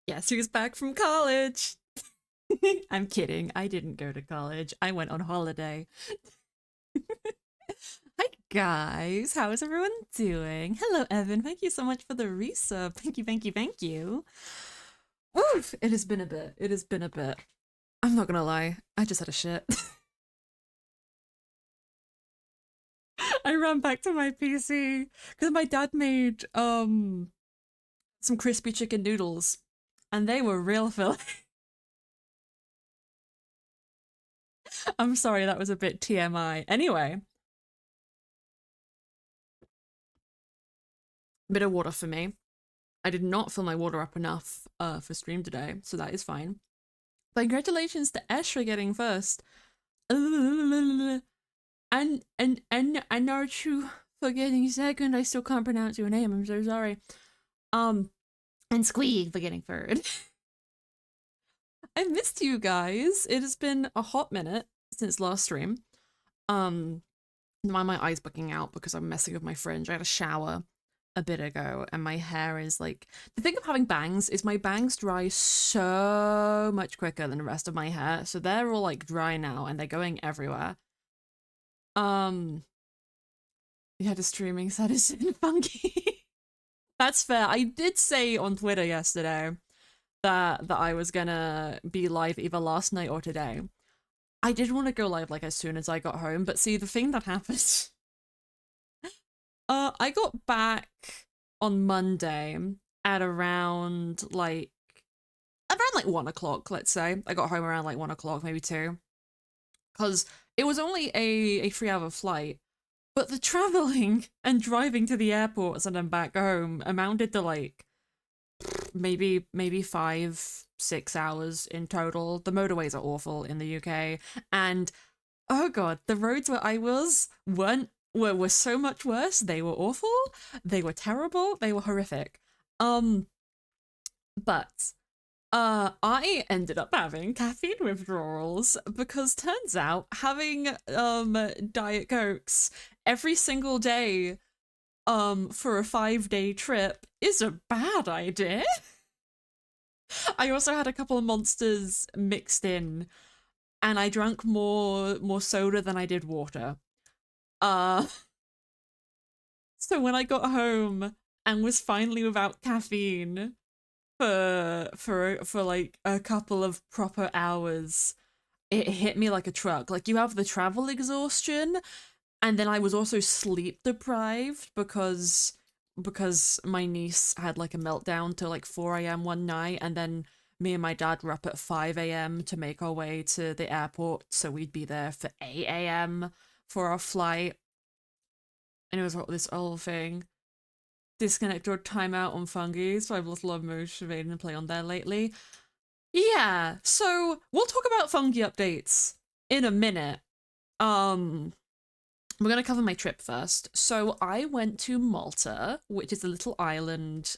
Guess who's back from college? I'm kidding. I didn't go to college. I went on holiday. Hi guys, how is everyone doing? Hello Evan, thank you so much for the resub. Thank you, thank you, thank you. Oof, it has been a bit. It has been a bit. I'm not gonna lie, I just had a shit. I ran back to my PC because my dad made some crispy chicken noodles and they were real filling. I'm sorry, that was a bit TMI. Anyway, bit of water for me. I did not fill my water up enough for stream today, so that is fine. But congratulations to Ash for getting first. And Naruto for getting second. I still can't pronounce your name. I'm so sorry. And Squeak for getting third. I missed you guys. It has been a hot minute since last stream. Why my eyes bucking out because I'm messing with my fringe. I had a shower a bit ago and my hair is like, the thing of having bangs is my bangs dry so much quicker than the rest of my hair, so they're all like dry now and they're going everywhere. Yeah, the streaming set is in Fungi. That's fair. I did say on Twitter yesterday that I was gonna be live either last night or today. I did want to go live like as soon as I got home, but see, the thing that happened I got back on Monday at around like 1 o'clock, let's say. I got home around like 1 o'clock, maybe two. Because it was only a 3 hour flight. But the traveling and driving to the airports and then back home amounted to like maybe 5-6 hours in total. The motorways are awful in the UK. And oh god, the roads where I was were so much worse. They were awful. They were terrible. They were horrific. Um, but I ended up having caffeine withdrawals because turns out having Diet Cokes every single day for a 5-day trip is a bad idea. I also had a couple of monsters mixed in and I drank more soda than I did water. Uh, so when I got home and was finally without caffeine for like a couple of proper hours, it hit me like a truck. Like you have the travel exhaustion, and then I was also sleep deprived because my niece had like a meltdown till like 4 a.m. one night, and then me and my dad were up at 5 a.m. to make our way to the airport, so we'd be there for 8 a.m. for our flight. And it was this whole thing. Disconnect or timeout on Fungi, so I've lost a lot of motivating to play on there lately. Yeah, so we'll talk about Fungi updates in a minute. We're gonna cover my trip first. So I went to Malta, which is a little island,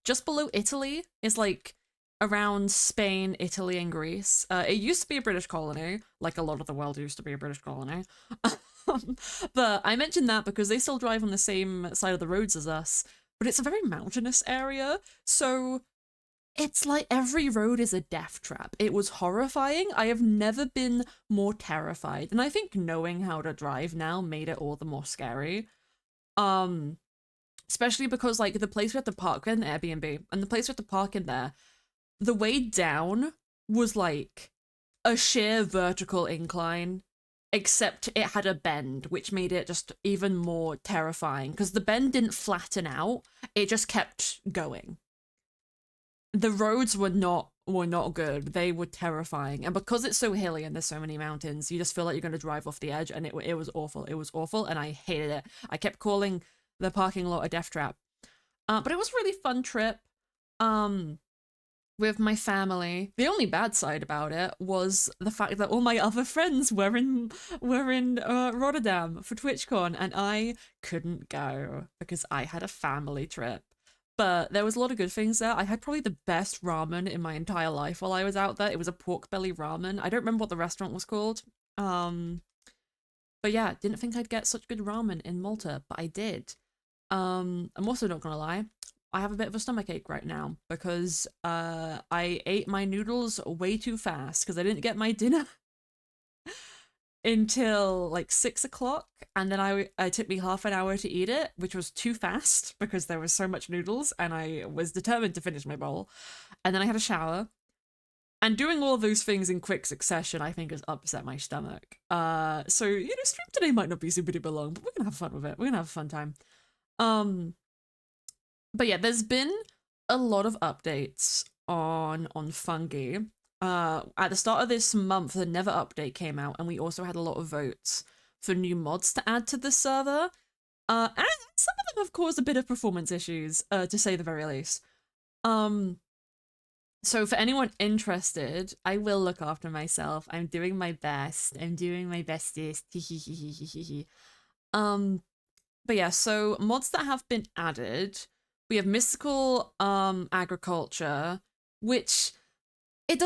just below Italy. It's like around Spain, Italy, and Greece. It used to be a British colony, like a lot of the world used to be a British colony. But I mentioned that because they still drive on the same side of the roads as us, but it's a very mountainous area, so it's like every road is a death trap. It was horrifying. I have never been more terrified, and I think knowing how to drive now made it all the more scary. Um, Especially because like the place we had to park in Airbnb and the place we had to park in there, the way down was like a sheer vertical incline, except it had a bend, which made it just even more terrifying because the bend didn't flatten out, it just kept going. The roads were not good. They were terrifying. And because it's so hilly and there's so many mountains, you just feel like you're going to drive off the edge, and it was awful. It was awful and I hated it. I kept calling the parking lot a death trap. But it was a really fun trip. Um with my family. The only bad side about it was the fact that all my other friends were in Rotterdam for TwitchCon, and I couldn't go because I had a family trip. But there was a lot of good things there. I had probably the best ramen in my entire life while I was out there. It was a pork belly ramen. I don't remember what the restaurant was called. Um, but yeah, didn't think I'd get such good ramen in Malta, but I did. I'm also not gonna lie. I have a bit of a stomachache right now because I ate my noodles way too fast because I didn't get my dinner until like 6 o'clock, and then it took me half an hour to eat it, which was too fast because there was so much noodles, and I was determined to finish my bowl. And then I had a shower, and doing all those things in quick succession, I think, has upset my stomach. So stream today might not be super duper long, but we're gonna have fun with it. We're gonna have a fun time. Um, but yeah, there's been a lot of updates on Fungi. At the start of this month, the Never update came out, and we also had a lot of votes for new mods to add to the server. And some of them have caused a bit of performance issues, to say the very least. So for anyone interested, I will look after myself. I'm doing my best. I'm doing my bestest. But yeah, so mods that have been added, we have mystical agriculture, which it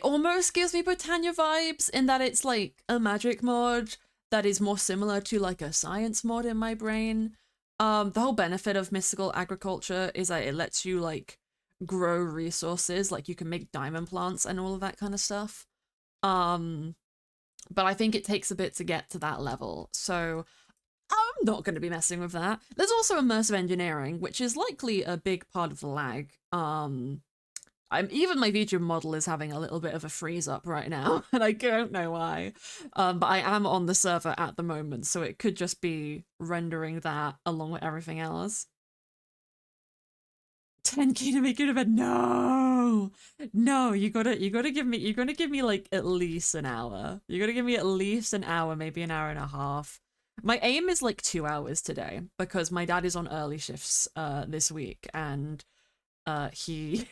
almost gives me Britannia vibes in that it's like a magic mod that is more similar to like a science mod in my brain. The whole benefit of mystical agriculture is that it lets you like grow resources, like you can make diamond plants and all of that kind of stuff. But I think it takes a bit to get to that level, so I'm not going to be messing with that. There's also immersive engineering, which is likely a big part of the lag. Even my video model is having a little bit of a freeze up right now, and I don't know why. But I am on the server at the moment, so it could just be rendering that along with everything else. 10k to make it a bed. No, no, you gotta give me, you're gonna give me like at least an hour. You gotta give me at least an hour, maybe an hour and a half. My aim is like 2 hours today because my dad is on early shifts this week, and he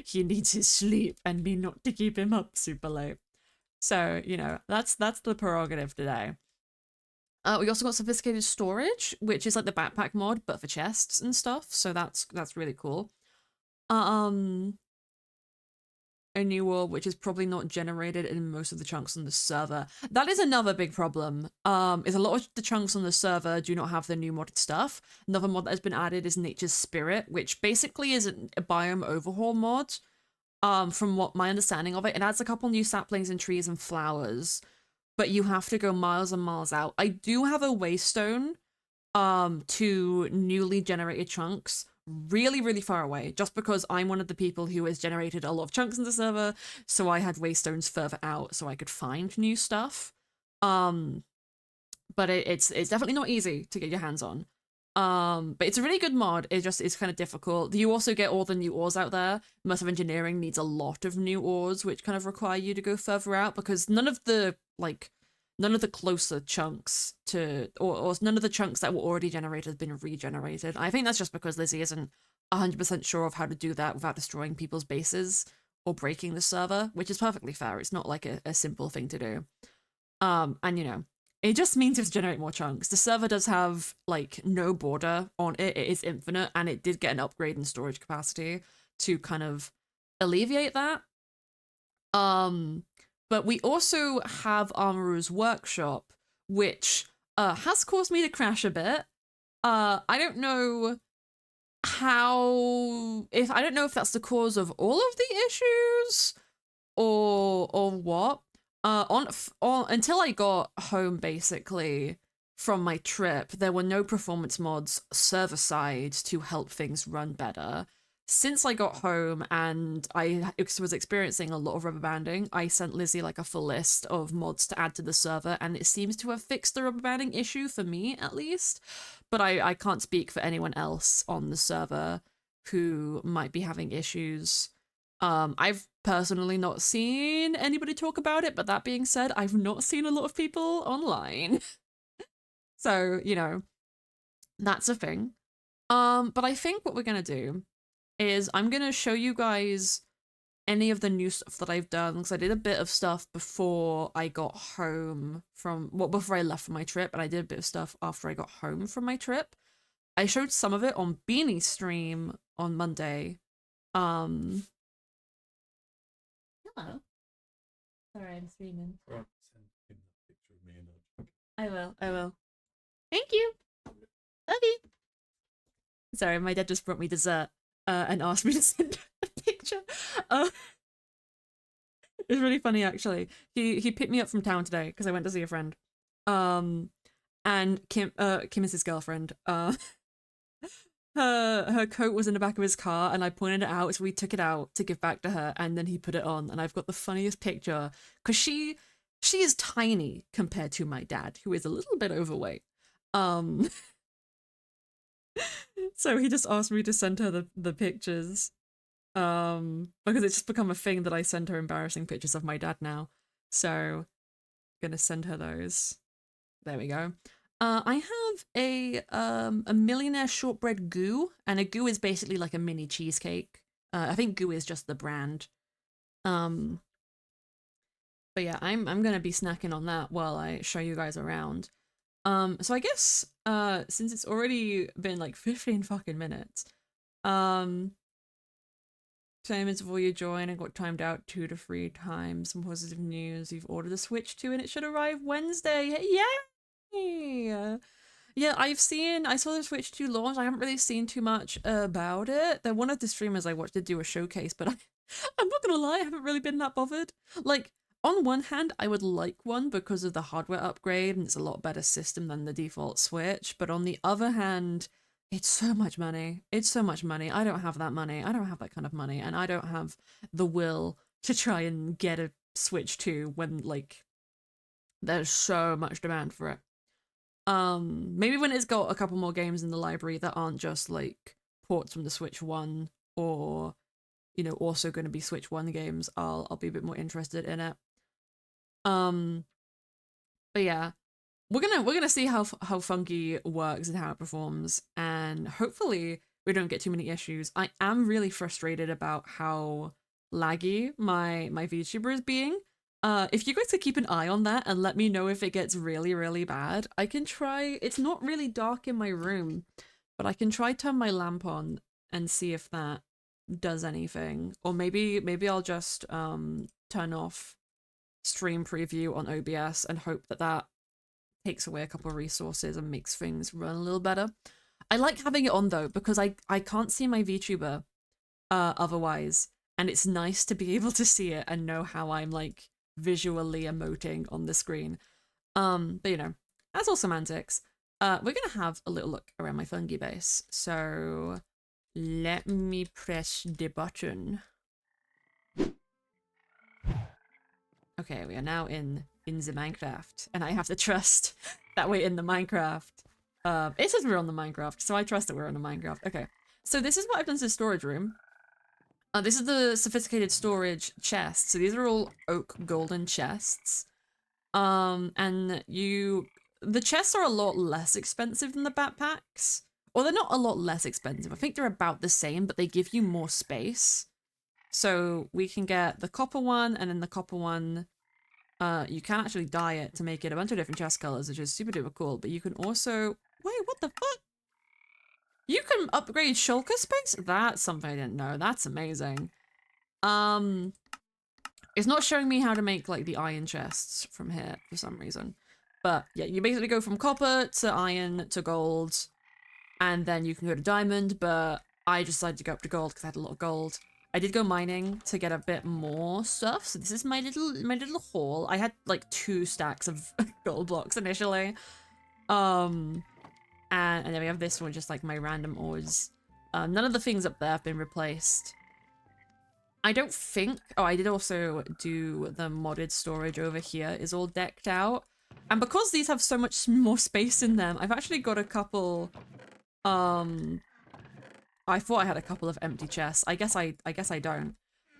he needs his sleep and me not to keep him up super late. So, that's the prerogative today. We also got sophisticated storage, which is like the backpack mod, but for chests and stuff. So that's really cool. A new orb, which is probably not generated in most of the chunks on the server. That is another big problem. Is a lot of the chunks on the server do not have the new modded stuff. Another mod that has been added is Nature's Spirit, which basically is a biome overhaul mod. From what my understanding of it, it adds a couple new saplings and trees and flowers, but you have to go miles and miles out. I do have a waystone to newly generated chunks really, really far away, just because I'm one of the people who has generated a lot of chunks in the server, so I had waystones further out so I could find new stuff. But it's definitely not easy to get your hands on. But it's a really good mod. It's kind of difficult. You also get all the new ores out there. Immersive engineering needs a lot of new ores, which kind of require you to go further out because none of the closer chunks or none of the chunks that were already generated have been regenerated. I think that's just because Lizzie isn't 100% sure of how to do that without destroying people's bases or breaking the server, which is perfectly fair. It's not like a simple thing to do. And it just means you have to generate more chunks. The server does have like no border on it. It is infinite, and it did get an upgrade in storage capacity to kind of alleviate that. But we also have Armoru's workshop, which has caused me to crash a bit. I don't know I don't know if that's the cause of all of the issues or what. Until I got home, basically, from my trip, there were no performance mods server side to help things run better. Since I got home and I was experiencing a lot of rubber banding, I sent Lizzie like a full list of mods to add to the server, and it seems to have fixed the rubber banding issue for me, at least. But I can't speak for anyone else on the server who might be having issues. I've personally not seen anybody talk about it, but that being said, I've not seen a lot of people online. So, that's a thing. But I think what we're gonna do is I'm gonna show you guys any of the new stuff that I've done, because I did a bit of stuff before I got home before I left for my trip, and I did a bit of stuff after I got home from my trip. I showed some of it on Beanie's stream on Monday. Hello. Sorry, I'm streaming. Right, send him a picture of me and I will. Thank you. Love you. Sorry, my dad just brought me dessert and asked me to send a picture. Uh, it's really funny actually. He picked me up from town today because I went to see a friend. Um, and Kim is his girlfriend. Her coat was in the back of his car, and I pointed it out, so we took it out to give back to her, and then he put it on, and I've got the funniest picture because she is tiny compared to my dad, who is a little bit overweight. Um, so he just asked me to send her the pictures. Because it's just become a thing that I send her embarrassing pictures of my dad now. So gonna send her those. There we go. I have a millionaire shortbread goo, and a goo is basically like a mini cheesecake. I think goo is just the brand. Um, but yeah, I'm gonna be snacking on that while I show you guys around. So I guess since it's already been like 15 fucking minutes, um, payments before you join and got timed out 2 to 3 times. Some positive news: you've ordered a Switch 2 and it should arrive Wednesday. Yay! Yeah, I saw the Switch 2 launch. I haven't really seen too much about it. They're one of the streamers I watched to do a showcase, but I'm not gonna lie, I haven't really been that bothered. Like, on one hand, I would like one because of the hardware upgrade, and it's a lot better system than the default Switch, but on the other hand, it's so much money. It's so much money. I don't have that money. I don't have that kind of money, and I don't have the will to try and get a Switch 2 when, like, there's so much demand for it. Maybe when it's got a couple more games in the library that aren't just like ports from the Switch 1 or also going to be Switch 1 games, I'll be a bit more interested in it. Um but yeah, we're gonna see how Fungi works and how it performs, and hopefully we don't get too many issues. I am really frustrated about how laggy my VTuber is being. If you guys could keep an eye on that and let me know if it gets really, really bad, I can try. It's not really dark in my room, but I can try turn my lamp on and see if that does anything. Or maybe I'll just turn off stream preview on OBS and hope that that takes away a couple of resources and makes things run a little better. I like having it on though because I can't see my VTuber otherwise, and it's nice to be able to see it and know how I'm like visually emoting on the screen. But that's all semantics. We're gonna have a little look around my fungi base. So let me press the button. Okay, we are now in the Minecraft, and I have to trust that we're in the Minecraft. It says we're on the Minecraft, so I trust that we're on the Minecraft. Okay, so this is what I've done to the storage room. This is the sophisticated storage chest. So these are all oak golden chests. And the chests are a lot less expensive than the backpacks. Or they're not a lot less expensive. I think they're about the same, but they give you more space. So we can get the copper one, and then the copper one, you can actually dye it to make it a bunch of different chest colors, which is super duper cool. But you can also, wait, what the fuck? You can upgrade shulker space? That's something I didn't know. That's amazing. It's not showing me how to make like the iron chests from here for some reason. But yeah, you basically go from copper to iron to gold, and then you can go to diamond, but I decided to go up to gold because I had a lot of gold. I did go mining to get a bit more stuff, so this is my little haul. I had like 2 stacks of gold blocks initially. And then we have this one, just like my random ores. None of the things up there have been replaced. I don't think... Oh, I did also do the modded storage over here is all decked out. And because these have so much more space in them, I've actually got a couple... I thought I had a couple of empty chests. I guess I don't.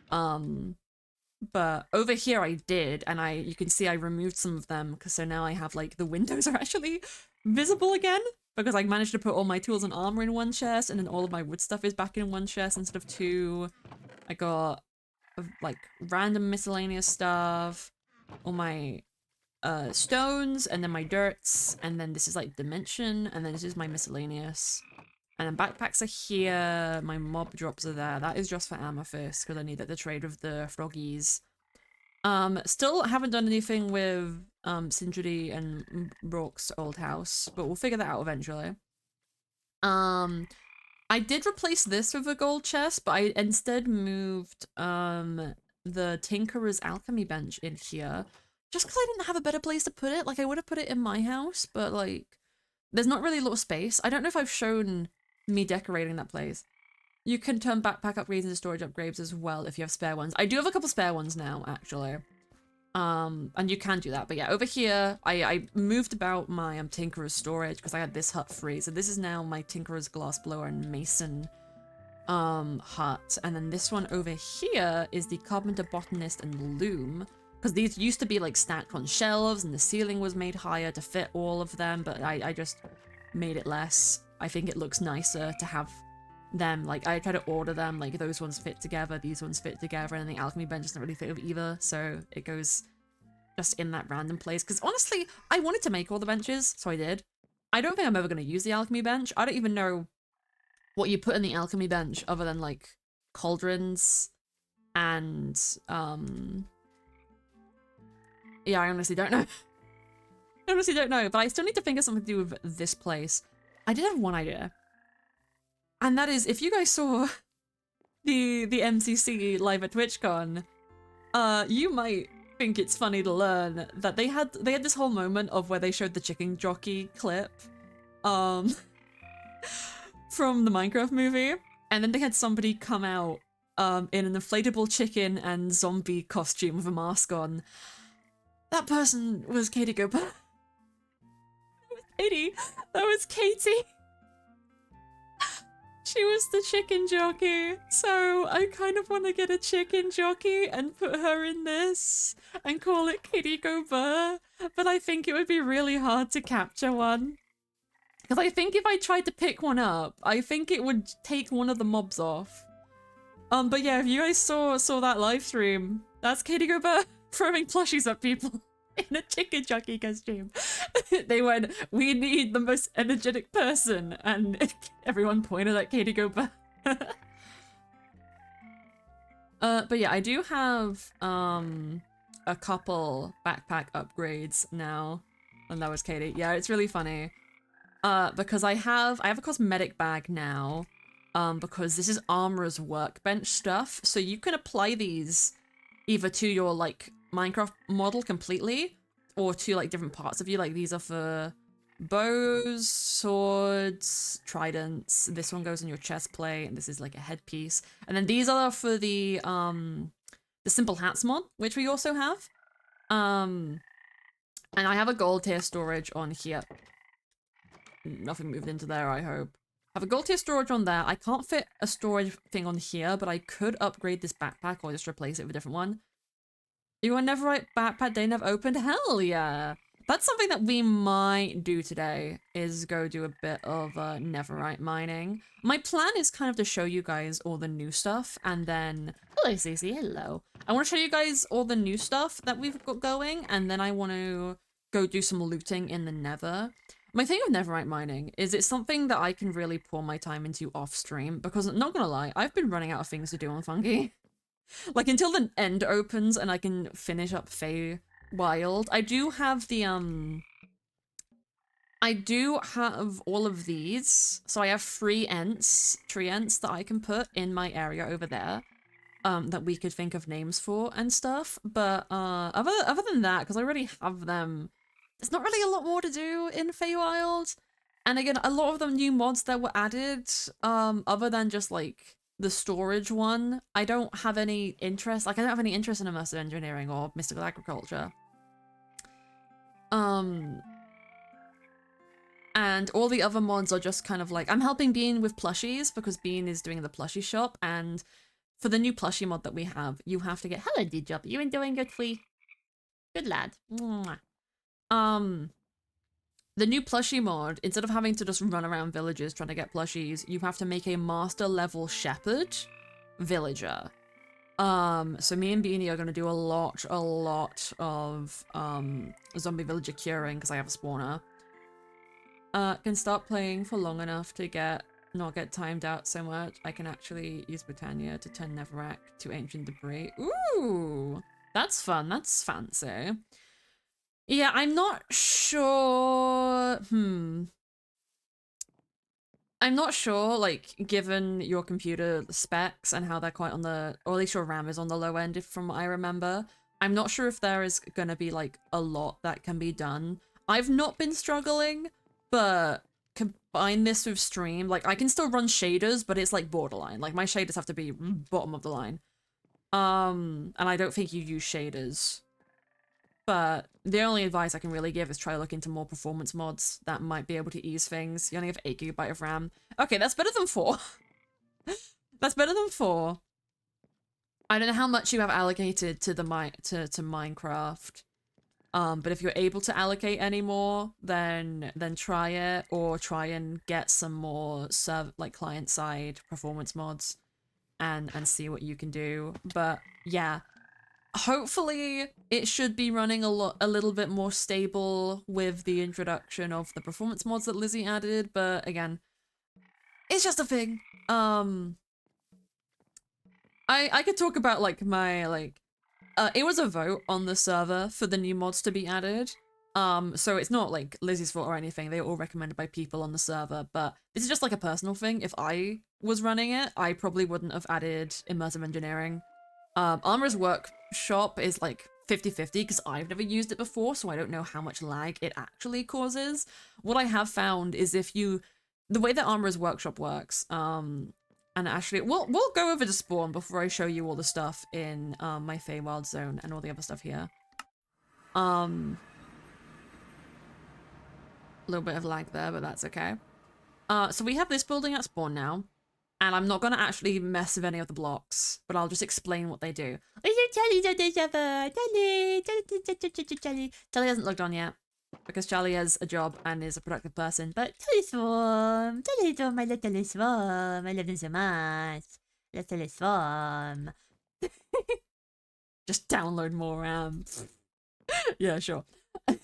But over here I did, and you can see I removed some of them, because so now I have like the windows are actually visible again, because I managed to put all my tools and armor in one chest, and then all of my wood stuff is back in one chest instead of 2. I got like random miscellaneous stuff, all my stones, and then my dirts, and then this is like dimension, and then this is my miscellaneous. And then backpacks are here, my mob drops are there. That is just for amethyst, because I need that to trade with the froggies. Still haven't done anything with Sindri and Rourke's old house, but we'll figure that out eventually. I did replace this with a gold chest, but I instead moved the Tinkerer's alchemy bench in here. Just because I didn't have a better place to put it. Like, I would have put it in my house, but like, there's not really a lot of space. I don't know if I've shown me decorating that place. You can turn backpack upgrades into storage upgrades as well if you have spare ones. I do have a couple spare ones now, actually. And you can do that. But yeah, over here, I moved about my Tinkerer's storage because I had this hut free. So this is now my Tinkerer's glassblower and mason hut. And then this one over here is the carpenter, botanist, and loom. Because these used to be like stacked on shelves and the ceiling was made higher to fit all of them. But I just made it less. I think it looks nicer to have them. Like, I try to order them, like those ones fit together, these ones fit together, and the alchemy bench doesn't really fit with either, so it goes just in that random place. Because honestly, I wanted to make all the benches, so I did. I don't think I'm ever going to use the alchemy bench. I don't even know what you put in the alchemy bench other than like cauldrons and yeah, I honestly don't know. I honestly don't know, but I still need to think of something to do with this place. I did have one idea. And that is, if you guys saw the MCC live at TwitchCon, you might think it's funny to learn that they had this whole moment of where they showed the chicken jockey clip, from the Minecraft movie, and then they had somebody come out, in an inflatable chicken and zombie costume with a mask on. That person was Katie Gopa. That was Katie. That was Katie. She was the chicken jockey, so I kind of want to get a chicken jockey and put her in this and call it Katie Go Burr, but I think it would be really hard to capture one. Because I think if I tried to pick one up, I think it would take one of the mobs off. But yeah, if you guys saw that live stream, that's Katie Go Burr throwing plushies at people in a chicken jockey costume. They went, "We need the most energetic person," and everyone pointed at Katie Go Burr. But yeah, I do have a couple backpack upgrades now, and that was Katie. Yeah, it's really funny. Because I have a cosmetic bag now, because this is Armorer's workbench stuff, so you can apply these either to your like Minecraft model completely, or to like different parts of you. Like, these are for bows, swords, tridents. This one goes on your chest plate, and this is like a headpiece. And then these are for the simple hats mod, which we also have. And I have a gold tier storage on here. Nothing moved into there, I hope. I have a gold tier storage on there. I can't fit a storage thing on here, but I could upgrade this backpack or just replace it with a different one. You want Neverite backpack day never opened? Hell yeah! That's something that we might do today, is go do a bit of Neverite mining. My plan is kind of to show you guys all the new stuff, and then... Hello, Cece, hello. I want to show you guys all the new stuff that we've got going, and then I want to go do some looting in the Nether. My thing with Neverite mining is it's something that I can really pour my time into off stream, because, not gonna lie, I've been running out of things to do on Fungi. Like, until the end opens and I can finish up Feywild, I do have the, I do have all of these. So I have tree ents that I can put in my area over there, that we could think of names for and stuff. But, other than that, because I already have them, there's not really a lot more to do in Feywild. And again, a lot of the new mods that were added, other than just, like, the storage one, I don't have any interest. Like, I don't have any interest in immersive engineering or mystical agriculture. And all the other mods are just kind of like, I'm helping Bean with plushies because Bean is doing the plushie shop, and for the new plushie mod that we have, you have to get, hello D-Job, you enjoying your tweet? Good lad. Mwah. The new plushie mod, instead of having to just run around villages trying to get plushies, you have to make a master level shepherd villager. So me and Beanie are going to do a lot of zombie villager curing because I have a spawner. Can start playing for long enough to not get timed out so much. I can actually use Britannia to turn Netherrack to ancient debris. Ooh, that's fun. That's fancy. Yeah, I'm not sure. I'm not sure, like, given your computer specs and how they're quite on the, or at least your RAM is on the low end, if from what I remember. I'm not sure if there is gonna be, like, a lot that can be done. I've not been struggling, but combine this with stream, like, I can still run shaders, but it's, like, borderline. Like, my shaders have to be bottom of the line. And I don't think you use shaders. But the only advice I can really give is try to look into more performance mods that might be able to ease things. You only have 8 GB of RAM. Okay, that's better than 4. That's better than 4. I don't know how much you have allocated to the to Minecraft. But if you're able to allocate any more, then try it, or try and get some more like client side performance mods and see what you can do. But yeah. Hopefully it should be running a little bit more stable with the introduction of the performance mods that Lizzie added, but again, it's just a thing. I could talk about like my it was a vote on the server for the new mods to be added. So it's not like Lizzie's fault or anything. They were all recommended by people on the server, but this is just like a personal thing. If I was running it, I probably wouldn't have added immersive engineering. Armor's Workshop is like 50-50 because I've never used it before, so I don't know how much lag it actually causes. What I have found is the way that Armor's Workshop works, and actually, we'll go over to spawn before I show you all the stuff in my Feywild zone and all the other stuff here. A little bit of lag there, but that's okay. So we have this building at spawn now. And I'm not going to actually mess with any of the blocks, but I'll just explain what they do. Charlie hasn't logged on yet, because Charlie has a job and is a productive person. But Charlie Swarm, my little Swarm, I love him so much. Little Swarm. Just download more RAM. Yeah, sure. But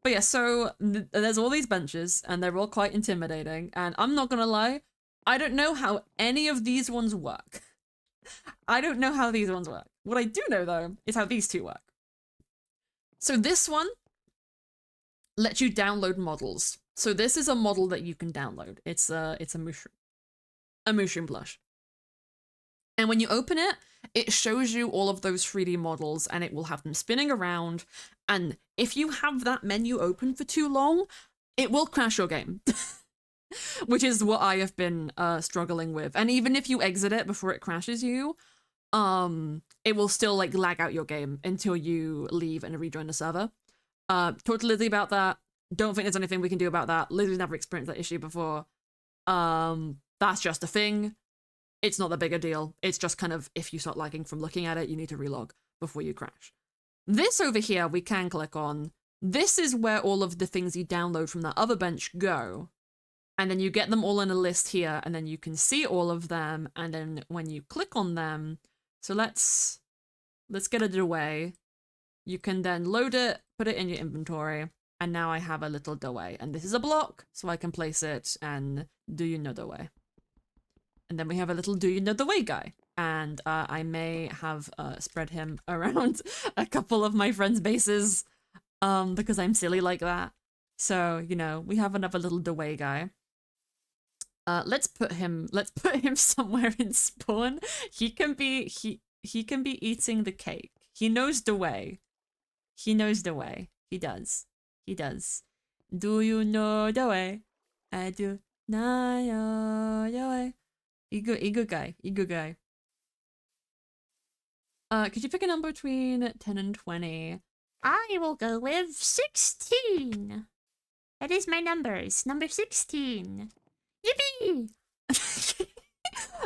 yeah, so there's all these benches, and they're all quite intimidating, and I'm not going to lie, I don't know how any of these ones work. I don't know how these ones work. What I do know, though, is how these two work. So this one lets you download models. So this is a model that you can download. It's a mushroom blush. And when you open it, it shows you all of those 3D models, and it will have them spinning around. And if you have that menu open for too long, it will crash your game. Which is what I have been struggling with. And even if you exit it before it crashes you, it will still like lag out your game until you leave and rejoin the server. Talk to Lizzie about that. Don't think there's anything we can do about that. Lizzie's never experienced that issue before. That's just a thing. It's not that big a deal. It's just kind of, if you start lagging from looking at it, you need to relog before you crash. This over here, we can click on. This is where all of the things you download from that other bench go. And then you get them all in a list here, and then you can see all of them, and then when you click on them, so let's get it away. You can then load it, put it in your inventory, and now I have a little doorway. And this is a block, so I can place it and do you know the way. And then we have a little do you know the way guy. And I may have spread him around a couple of my friends' bases because I'm silly like that. So, you know, we have another little the way guy. Let's put him somewhere in spawn. He can be eating the cake. He knows the way. He knows the way. He does. He does. Do you know the way? I do not know the way. He good guy. He good guy. Could you pick a number between 10 and 20? I will go with 16. That is my numbers. Number 16. Yippee!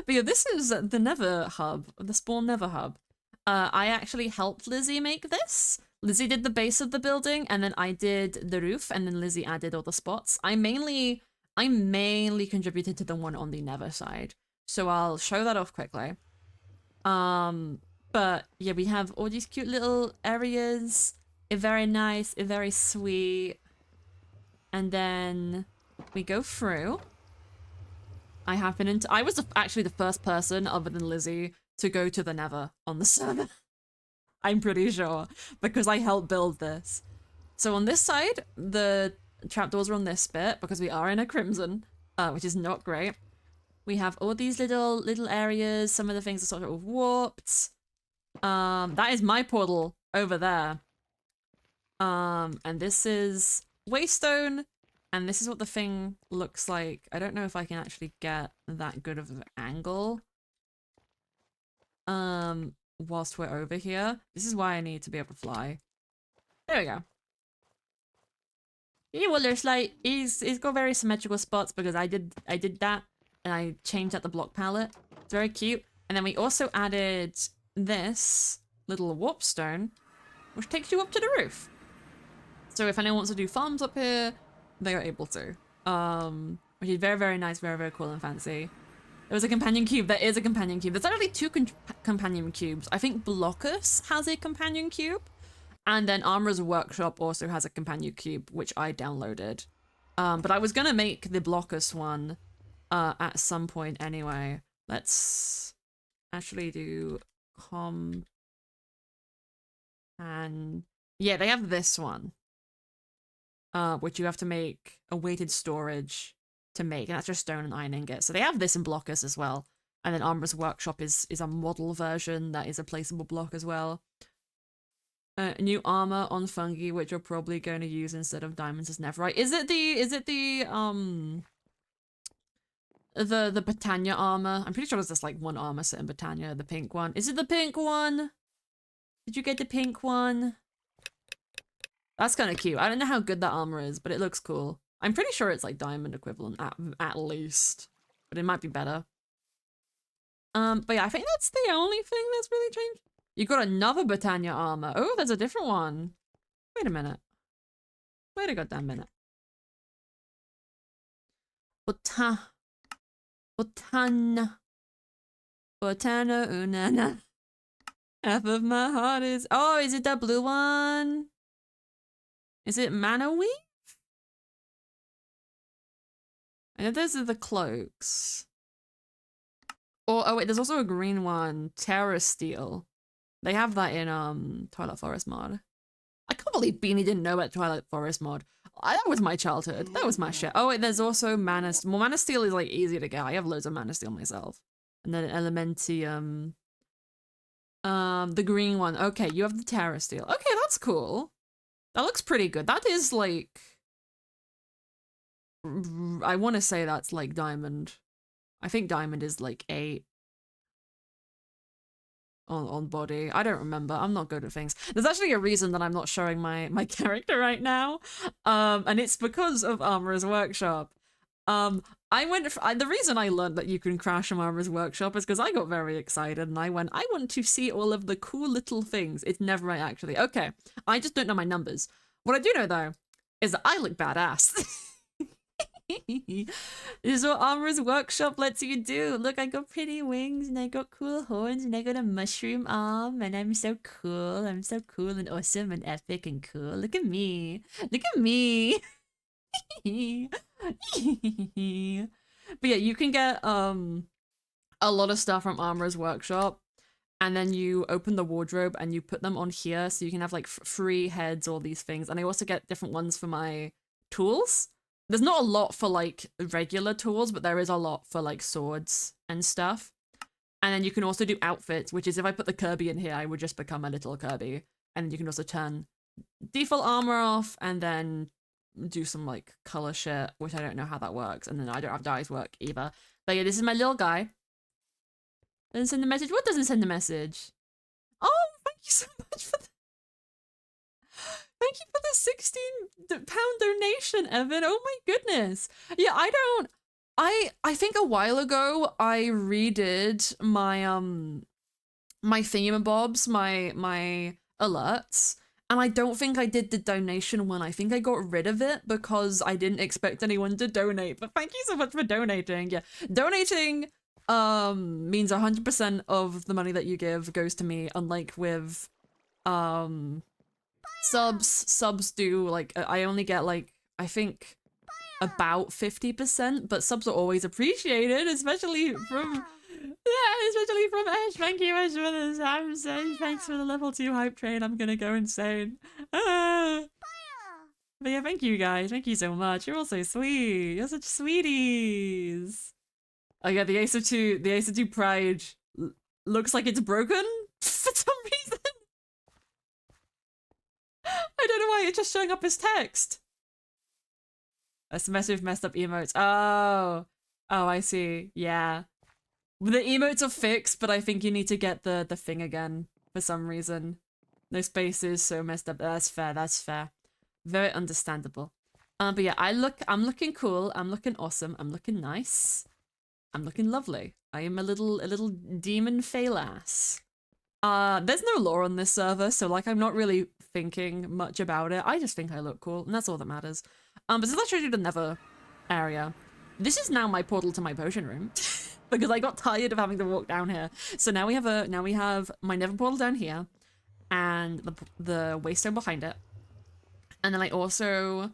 But yeah, this is the Nether hub, the Spawn Nether hub. I actually helped Lizzie make this. Lizzie did the base of the building, and then I did the roof, and then Lizzie added all the spots. I mainly contributed to the one on the Nether side, so I'll show that off quickly. But yeah, we have all these cute little areas. Very nice, very sweet. And then we go through. I was actually the first person other than Lizzie to go to the Nether on the server. I'm pretty sure, because I helped build this. So on this side, the trapdoors are on this bit because we are in a Crimson. which is not great. We have all these little areas. Some of the things are sort of warped. That is my portal over there. And this is Waystone, and this is what the thing looks like. I don't know if I can actually get that good of an angle. Whilst we're over here. This is why I need to be able to fly. There we go. Yeah, well, there's like, it's got very symmetrical spots because I did that, and I changed out the block palette. It's very cute. And then we also added this little warp stone, which takes you up to the roof. So if anyone wants to do farms up here, they are able to. Which is very, very nice, very, very cool and fancy. There was a companion cube. There is a companion cube. There's actually two companion cubes. I think Blockus has a companion cube. And then Armorer's Workshop also has a companion cube, which I downloaded. But I was going to make the Blockus one at some point anyway. Let's actually do and yeah, they have this one. Which you have to make a weighted storage to make, and that's just stone and iron ingot. So they have this in Blockers as well. And then Armorer's Workshop is a model version that is a placeable block as well. New armor on Fungi, which you're probably going to use instead of diamonds as Netherite. Is it the Britannia armor? I'm pretty sure there's just like one armor set in Britannia, the pink one. Is it the pink one? Did you get the pink one? That's kind of cute. I don't know how good that armor is, but it looks cool. I'm pretty sure it's like diamond equivalent at least, but it might be better. But yeah, I think that's the only thing that's really changed. You got another Britannia armor. Oh, there's a different one. Wait a minute. Wait a goddamn minute. Botana unana. Half of my heart is. Oh, is it that blue one? Is it Mana Weave? I know those are the cloaks. Or oh wait, there's also a green one, Terra Steel. They have that in Twilight Forest mod. I can't believe Beanie didn't know about Twilight Forest mod. That was my childhood. That was my shit. Oh wait, there's also Mana Steel. Well, Mana Steel is like easy to get. I have loads of Mana Steel myself. And then Elementium. The green one. Okay, you have the Terra Steel. Okay, that's cool. That looks pretty good. That is like, I want to say that's like diamond. I think diamond is like 8 on body. I don't remember. I'm not good at things. There's actually a reason that I'm not showing my character right now. And it's because of Armorer's Workshop. The reason I learned that you can crash on Armorer's Workshop is because I got very excited and I want to see all of the cool little things. It's never right, actually. Okay, I just don't know my numbers. What I do know, though, is that I look badass. This is what Armorer's Workshop lets you do. Look, I got pretty wings and I got cool horns and I got a mushroom arm and I'm so cool. I'm so cool and awesome and epic and cool. Look at me. Look at me. But yeah, you can get a lot of stuff from Armorer's Workshop, and then you open the wardrobe and you put them on here, so you can have like free heads, all these things. And I also get different ones for my tools. There's not a lot for like regular tools, but there is a lot for like swords and stuff. And then you can also do outfits, which is if I put the Kirby in here, I would just become a little Kirby. And you can also turn default armor off and then do some like color shit, which I don't know how that works. And then I don't have dyes work either. But yeah, this is my little guy. Doesn't send a message. What doesn't send a message? Oh, thank you so much for the thank you for the 16-pound donation, Evan. Oh my goodness. Yeah, I think a while ago I redid my my thingamabobs, my alerts. And I don't think I did the donation one. I think I got rid of it because I didn't expect anyone to donate. But thank you so much for donating. Yeah, donating means 100% of the money that you give goes to me. Unlike with subs do like I only get like I think about 50%, but subs are always appreciated, especially from. Yeah, especially from Ash. Thank you, Ash, for the Samson. Thanks for the level 2 hype train. I'm gonna go insane. But yeah, thank you guys. Thank you so much. You're all so sweet. You're such sweeties. Oh yeah, the Ace of Two Pride looks like it's broken for some reason. I don't know why it's just showing up as text. That's massive messed up emotes. Oh. Oh, I see. Yeah. The emotes are fixed, but I think you need to get the thing again for some reason. No spaces, so messed up. That's fair, that's fair. Very understandable. But yeah, I'm looking cool, I'm looking awesome, I'm looking nice. I'm looking lovely. I am a little demon lass. There's no lore on this server, so like I'm not really thinking much about it. I just think I look cool, and that's all that matters. But since I showed you the Nether area, this is now my portal to my potion room. Because I got tired of having to walk down here. So now we have my Nether portal down here, and the waystone behind it. And then I also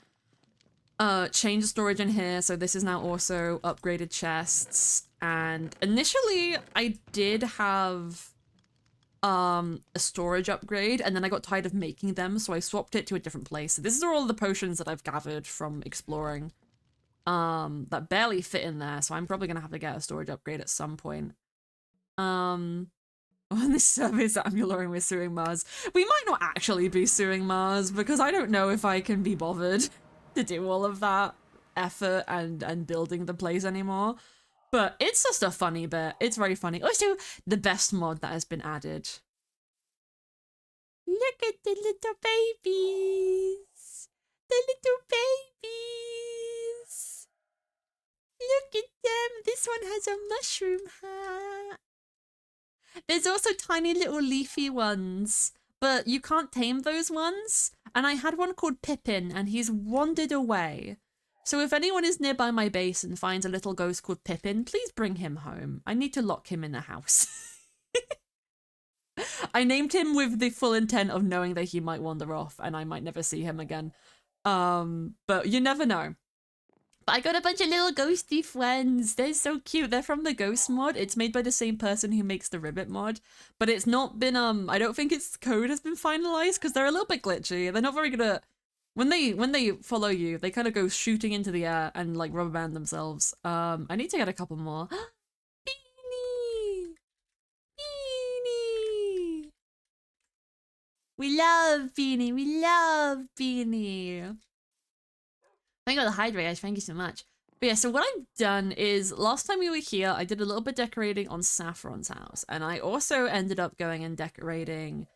changed the storage in here, so this is now also upgraded chests. And initially I did have a storage upgrade, and then I got tired of making them, so I swapped it to a different place. So this is all the potions that I've gathered from exploring that barely fit in there, so I'm probably gonna have to get a storage upgrade at some point. On this service that I'm luring, we're suing Mars. We might not actually be suing Mars, because I don't know if I can be bothered to do all of that effort and building the place anymore. But it's just a funny bit. It's very funny. Also, the best mod that has been added. Look at the little babies. The little babies. Look at them. This one has a mushroom hat. There's also tiny little leafy ones, but you can't tame those ones. And I had one called Pippin, and he's wandered away. So if anyone is nearby my base and finds a little ghost called Pippin, please bring him home. I need to lock him in the house. I named him with the full intent of knowing that he might wander off and I might never see him again. But you never know. But I got a bunch of little ghosty friends. They're so cute. They're from the Ghost mod. It's made by the same person who makes the Ribbit mod. But it's not been, I don't think its code has been finalized because they're a little bit glitchy. They're not very good at... When they follow you, they kind of go shooting into the air and like rubber band themselves. I need to get a couple more. Beanie! Beanie! We love Beanie! We love Beanie! Thank you for the hydrate, thank you so much. But yeah, so what I've done is, last time we were here, I did a little bit decorating on Saffron's house. And I also ended up going and decorating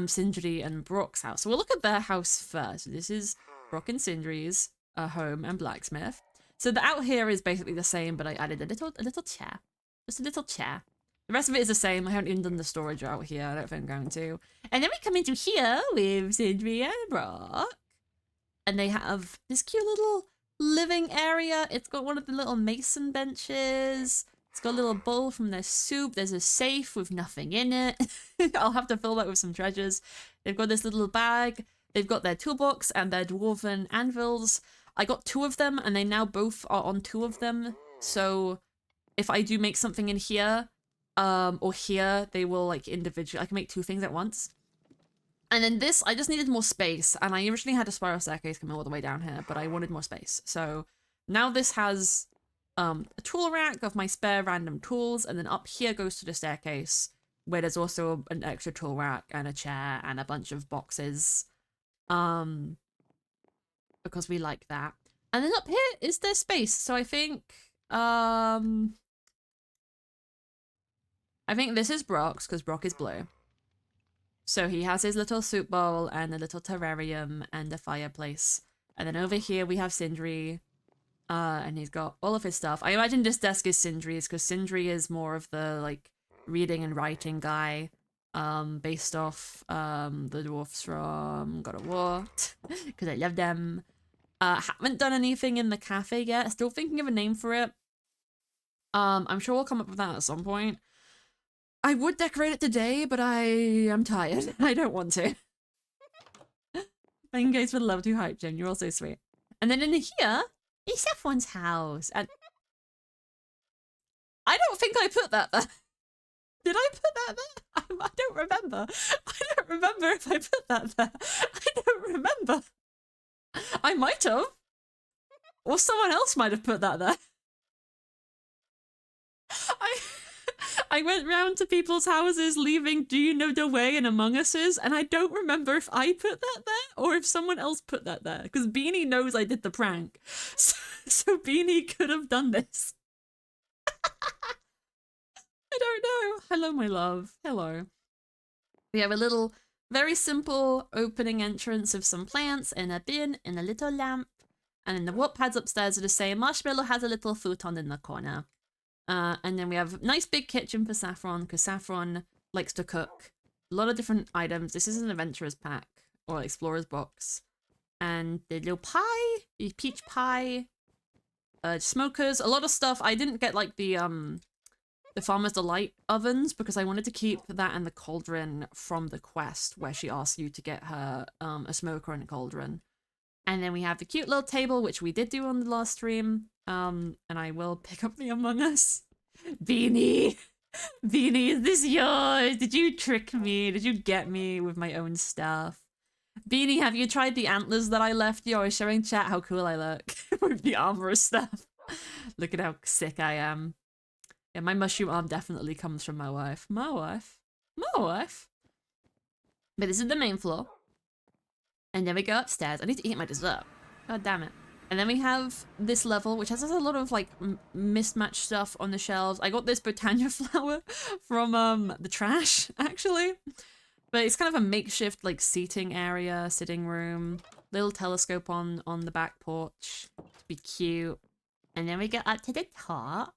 Sindri and Brock's house. So we'll look at their house first. This is Brock and Sindri's home and blacksmith. So the out here is basically the same, but I added a little chair. Just a little chair. The rest of it is the same. I haven't even done the storage out here. I don't think I'm going to. And then we come into here with Sindri and Brock. And they have this cute little living area. It's got one of the little mason benches. It's got a little bowl from their soup. There's a safe with nothing in it. I'll have to fill that with some treasures. They've got this little bag. They've got their toolbox and their dwarven anvils. I got 2 of them, and they now both are on 2 of them. So if I do make something in here, or here, they will like individually. I can make 2 things at once. And then this, I just needed more space, and I originally had a spiral staircase coming all the way down here, but I wanted more space. So now this has a tool rack of my spare random tools, and then up here goes to the staircase, where there's also an extra tool rack and a chair and a bunch of boxes, because we like that. And then up here is their space. So I think this is Brock's, because Brock is blue. So he has his little soup bowl and a little terrarium and a fireplace. And then over here we have Sindri. And he's got all of his stuff. I imagine this desk is Sindri's, because Sindri is more of the like reading and writing guy. Based off the dwarfs from God of War. Because I love them. Haven't done anything in the cafe yet. Still thinking of a name for it. I'm sure we'll come up with that at some point. I would decorate it today, but I am tired. I don't want to. Thank you guys for the love to hype, Jen. You're all so sweet. And then in here is F1's house. And I don't think I put that there. Did I put that there? I don't remember. I don't remember if I put that there. I don't remember. I might have. Or someone else might have put that there. I I went round to people's houses leaving Do You Know the Way and Among Us's, and I don't remember if I put that there or if someone else put that there. Because Beanie knows I did the prank. So Beanie could have done this. I don't know. Hello, my love. Hello. We have a little, very simple opening entrance of some plants and a bin and a little lamp. And then the warp pads upstairs are the same. Marshmallow has a little futon in the corner. And then we have a nice big kitchen for Saffron, because Saffron likes to cook. A lot of different items. This is an adventurer's pack, or explorer's box. And the little pie, the peach pie, smokers, a lot of stuff. I didn't get like the Farmer's Delight ovens because I wanted to keep that and the cauldron from the quest where she asks you to get her a smoker and a cauldron. And then we have the cute little table, which we did do on the last stream. And I will pick up the Among Us. Beanie! Beanie, is this yours? Did you trick me? Did you get me with my own stuff? Beanie, have you tried the antlers that I left you? I was showing chat how cool I look with the armor stuff. Look at how sick I am. Yeah, my mushroom arm definitely comes from my wife. My wife? My wife? But this is the main floor. And then we go upstairs. I need to eat my dessert. God damn it. And then we have this level, which has a lot of like mismatched stuff on the shelves. I got this Botania flower from the trash, actually. But it's kind of a makeshift like seating area, sitting room. Little telescope on the back porch to be cute. And then we get up to the top.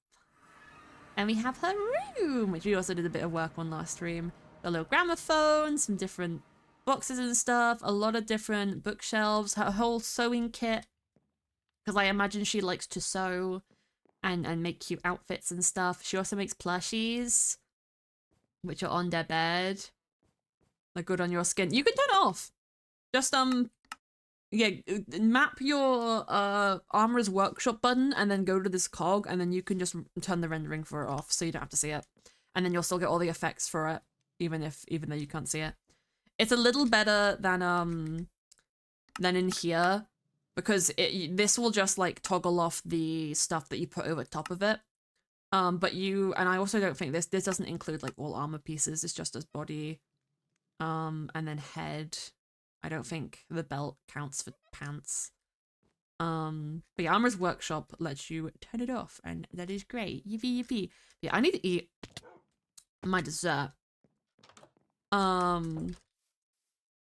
And we have her room, which we also did a bit of work on last stream. A little gramophone, some different boxes and stuff, a lot of different bookshelves, her whole sewing kit. Because I imagine she likes to sew and make cute outfits and stuff. She also makes plushies, which are on their bed. They're good on your skin. You can turn it off. Just, yeah, map your Armorer's Workshop button and then go to this cog and then you can just turn the rendering for it off so you don't have to see it. And then you'll still get all the effects for it, even though you can't see it. It's a little better than in here because this will just like toggle off the stuff that you put over top of it. And I also don't think this doesn't include like all armor pieces. It's just as body, and then head. I don't think the belt counts for pants. But yeah, Armorer's Workshop lets you turn it off, and that is great. Yippee yippee. Yeah, I need to eat my dessert.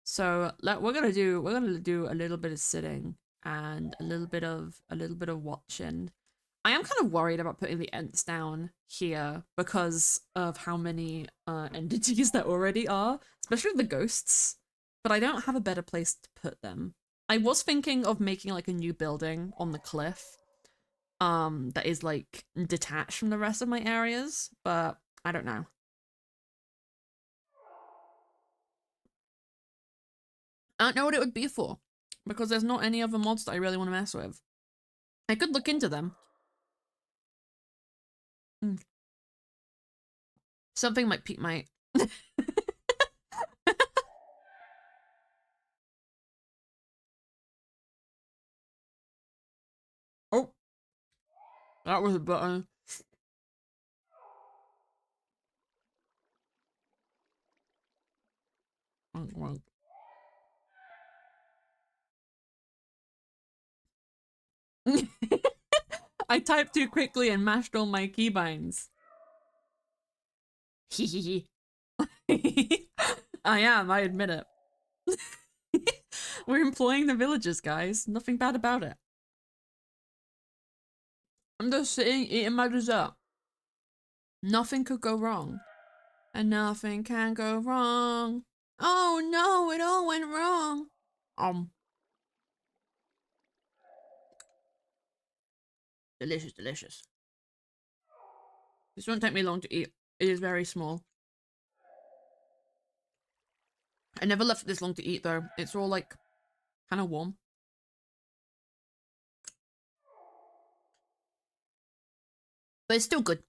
So we're gonna do a little bit of sitting and a little bit of watching. I am kind of worried about putting the Ents down here because of how many entities there already are, especially the ghosts. But I don't have a better place to put them. I was thinking of making like a new building on the cliff that is like detached from the rest of my areas, but I don't know. I don't know what it would be for because there's not any other mods that I really want to mess with. I could look into them. Something might pique my... Oh, that was a button. I typed too quickly and mashed all my keybinds. Hehehe. I am, I admit it. We're employing the villagers, guys. Nothing bad about it. I'm just sitting, eating my dessert. Nothing could go wrong. And nothing can go wrong. Oh no, it all went wrong. Delicious, delicious. This won't take me long to eat. It is very small. I never left it this long to eat though. It's all like kind of warm. But it's still good.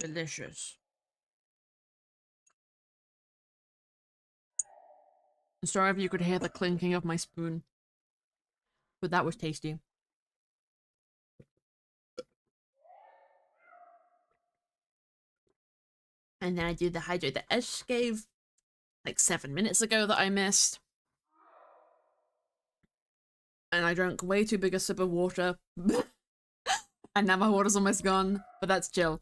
Delicious. I'm sorry if you could hear the clinking of my spoon, but that was tasty. And then I did the hydrate that Esh gave like 7 minutes ago that I missed. And I drank way too big a sip of water. And now my water's almost gone, but that's chill.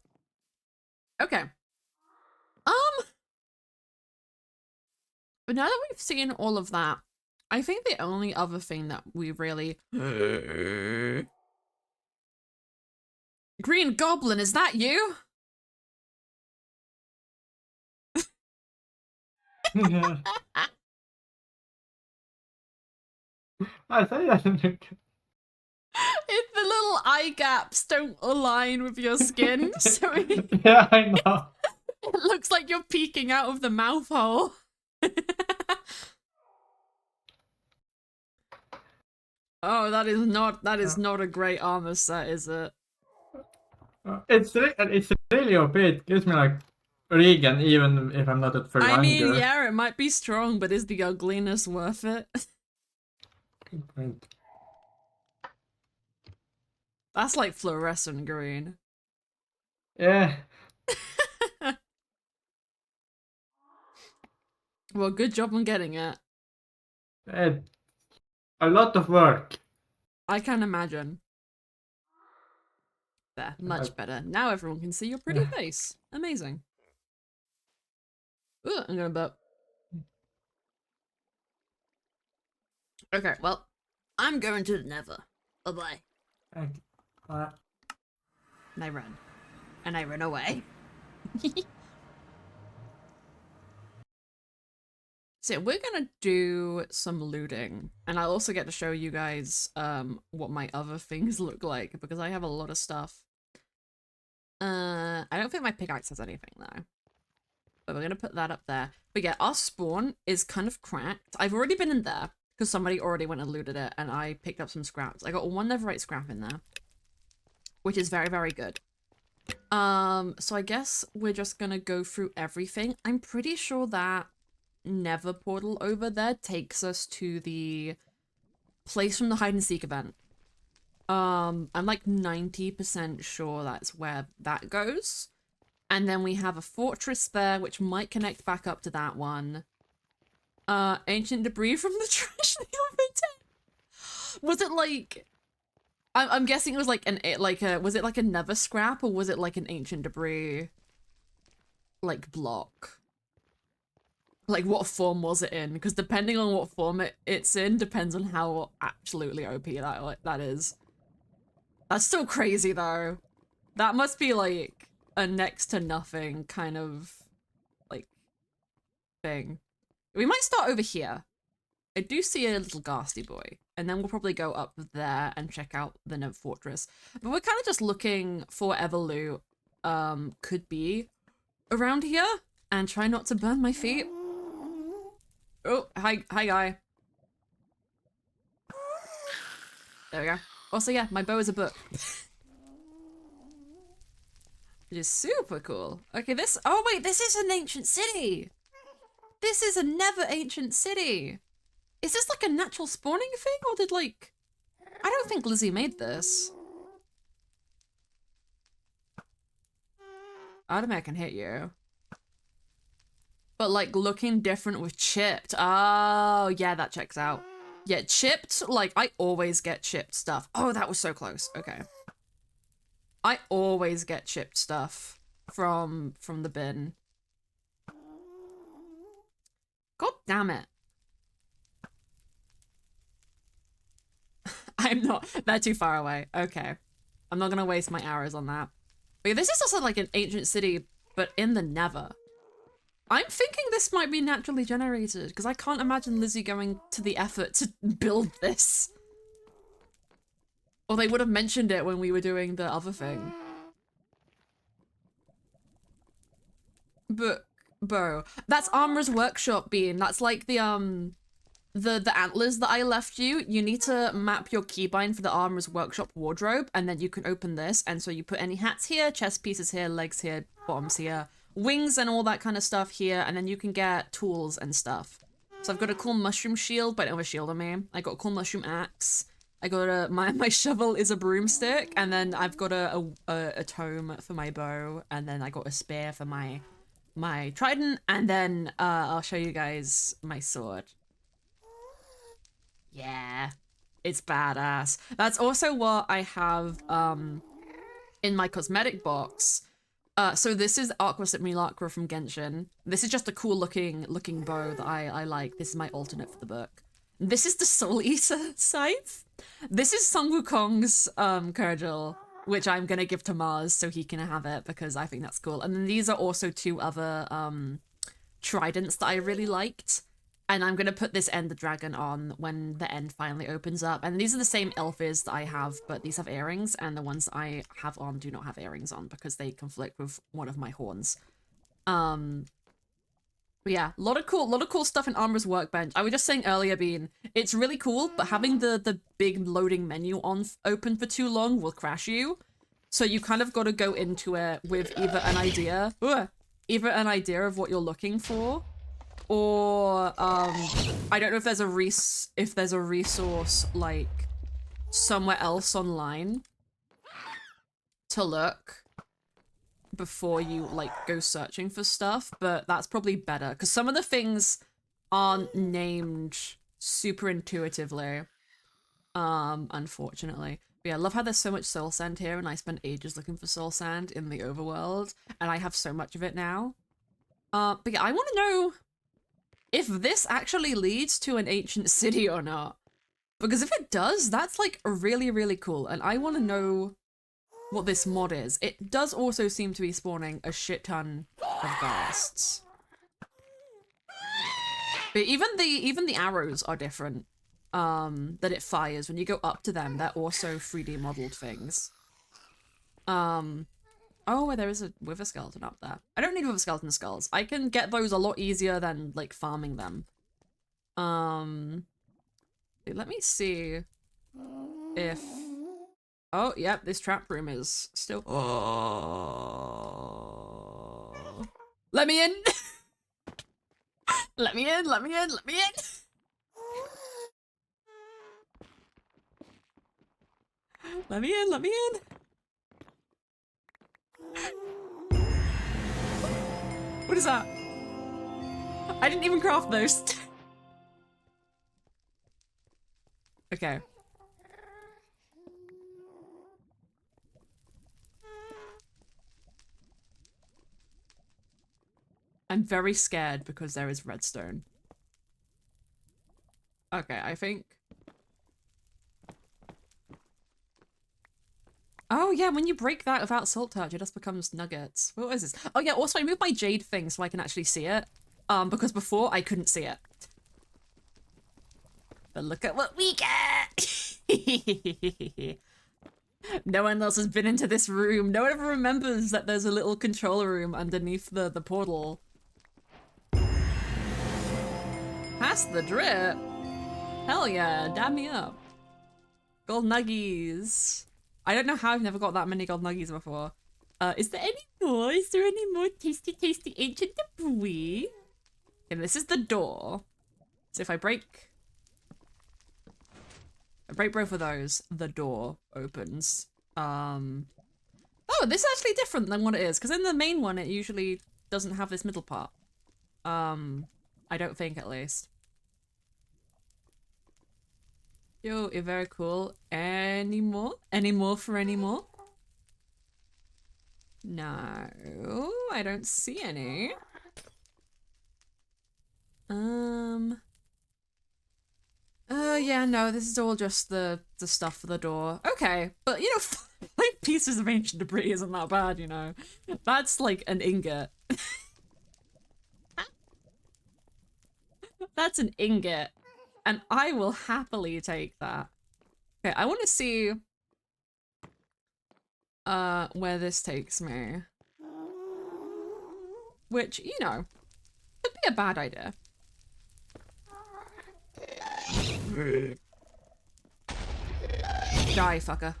Okay. But now that we've seen all of that, I think the only other thing that we really... Green Goblin, is that you? Yeah. I say that. If the little eye gaps don't align with your skin, so Yeah, I know. it looks like you're peeking out of the mouth hole. Oh, that is not a great armor set, is it? It's really OP. It gives me like regen even if I'm not at full I mean, anger. yeah, it might be strong, but is the ugliness worth it? Good point. That's like fluorescent green. Yeah. Well, good job on getting it. It's a lot of work. I can imagine. There, much better. Now everyone can see your pretty face. Amazing. Ooh, I'm gonna burp. Okay, well, I'm going to the Nether. Bye-bye. Uh, And I run. And I run away. So we're gonna do some looting. And I'll also get to show you guys what my other things look like, because I have a lot of stuff. I don't think my pickaxe has anything though. But we're gonna put that up there. But yeah, our spawn is kind of cracked. I've already been in there, because somebody already went and looted it, and I picked up some scraps. I got one netherite scrap in there, which is very, very good. So I guess we're just gonna go through everything. I'm pretty sure that Nether portal over there takes us to the place from the hide and seek event. I'm like 90% sure that's where that goes. And then we have a fortress there, which might connect back up to that one. Ancient debris from the trash the other day. Was it like... I'm guessing it was like was it like a nether scrap, or was it like an ancient debris like block? Like what form was it in? Because depending on what form it's in depends on how absolutely OP that is. That's still crazy though. That must be like a next to nothing kind of like thing. We might start over here. I do see a little ghastly boy, and then we'll probably go up there and check out the Nymph Fortress. But we're kind of just looking for whatever loot could be around here, and try not to burn my feet. Oh, hi guy. There we go. Also, yeah, my bow is a book. Which is super cool. Okay, oh wait, this is an ancient city! This is a never ancient city! Is this like a natural spawning thing, or did like... I don't think Lizzie made this. I don't think I can hit you. But like looking different with chipped. Oh, yeah, that checks out. Yeah, chipped, like I always get chipped stuff. Oh, that was so close. Okay. I always get chipped stuff from the bin. God damn it. I'm not, they're too far away. Okay. I'm not gonna waste my arrows on that. But yeah, this is also like an ancient city, but in the Nether. I'm thinking this might be naturally generated, because I can't imagine Lizzie going to the effort to build this. Or they would have mentioned it when we were doing the other thing. But, bro, that's Armorer's Workshop bean. That's like the, the antlers that I left you, you need to map your keybind for the Armorer's Workshop wardrobe, and then you can open this, and so you put any hats here, chest pieces here, legs here, bottoms here, wings and all that kind of stuff here, and then you can get tools and stuff. So I've got a cool mushroom shield, but I don't have a shield on me. I got a cool mushroom axe. I got my shovel is a broomstick, and then I've got a tome for my bow, and then I got a spear for my trident, and then I'll show you guys my sword. Yeah, it's badass. That's also what I have in my cosmetic box. So this is Aqua Simulacra from Genshin. This is just a cool looking bow that I like. This is my alternate for the book. This is the Soul Eater scythe. This is Song Wukong's Kurgel, which I'm gonna give to Mars so he can have it because I think that's cool. And then these are also two other tridents that I really liked. And I'm gonna put this Ender Dragon on when the end finally opens up. And these are the same Elfies that I have, but these have earrings, and the ones that I have on do not have earrings on because they conflict with one of my horns. But yeah, a lot of cool stuff in Armorer's Workbench. I was just saying earlier, Bean, it's really cool, but having the big loading menu open for too long will crash you. So you kind of got to go into it with either an idea of what you're looking for, or I don't know if there's a resource like somewhere else online to look before you like go searching for stuff, but that's probably better because some of the things aren't named super intuitively, unfortunately. But yeah, I love how there's so much soul sand here, and I spent ages looking for soul sand in the overworld, and I have so much of it now. But yeah, I want to know if this actually leads to an ancient city or not, because if it does, that's like really, really cool, and I want to know what this mod is. It does also seem to be spawning a shit ton of ghasts. But even the arrows are different that it fires. When you go up to them, they're also 3D modeled things. Oh, there is a wither skeleton up there. I don't need wither skeleton skulls. I can get those a lot easier than like farming them. Let me see if oh, yep, this trap room is still. Oh. Let me in! Let me in, let me in, let me in! Let me in, let me in! What is that? I didn't even craft those. Okay. I'm very scared because there is redstone. Okay, I think. Oh yeah, when you break that without salt touch, it just becomes nuggets. What is this? Oh yeah, also I moved my jade thing so I can actually see it. Because before I couldn't see it. But look at what we get! No one else has been into this room. No one ever remembers that there's a little control room underneath the portal. Pass the drip? Hell yeah, dab me up. Gold nuggies. I don't know how I've never got that many gold nuggies before. Is there any more? Is there any more tasty ancient debris? Okay, this is the door. So if I break both of those, the door opens. Oh, this is actually different than what it is, because in the main one it usually doesn't have this middle part. I don't think, at least. Yo, you're very cool. Any more? Any more for any more? No, I don't see any. Yeah, no, this is all just the stuff for the door. Okay, but you know, 5 pieces of ancient debris isn't that bad, you know? That's like an ingot. That's an ingot. And I will happily take that. Okay, I want to see where this takes me. Which, you know, could be a bad idea. Die, fucker.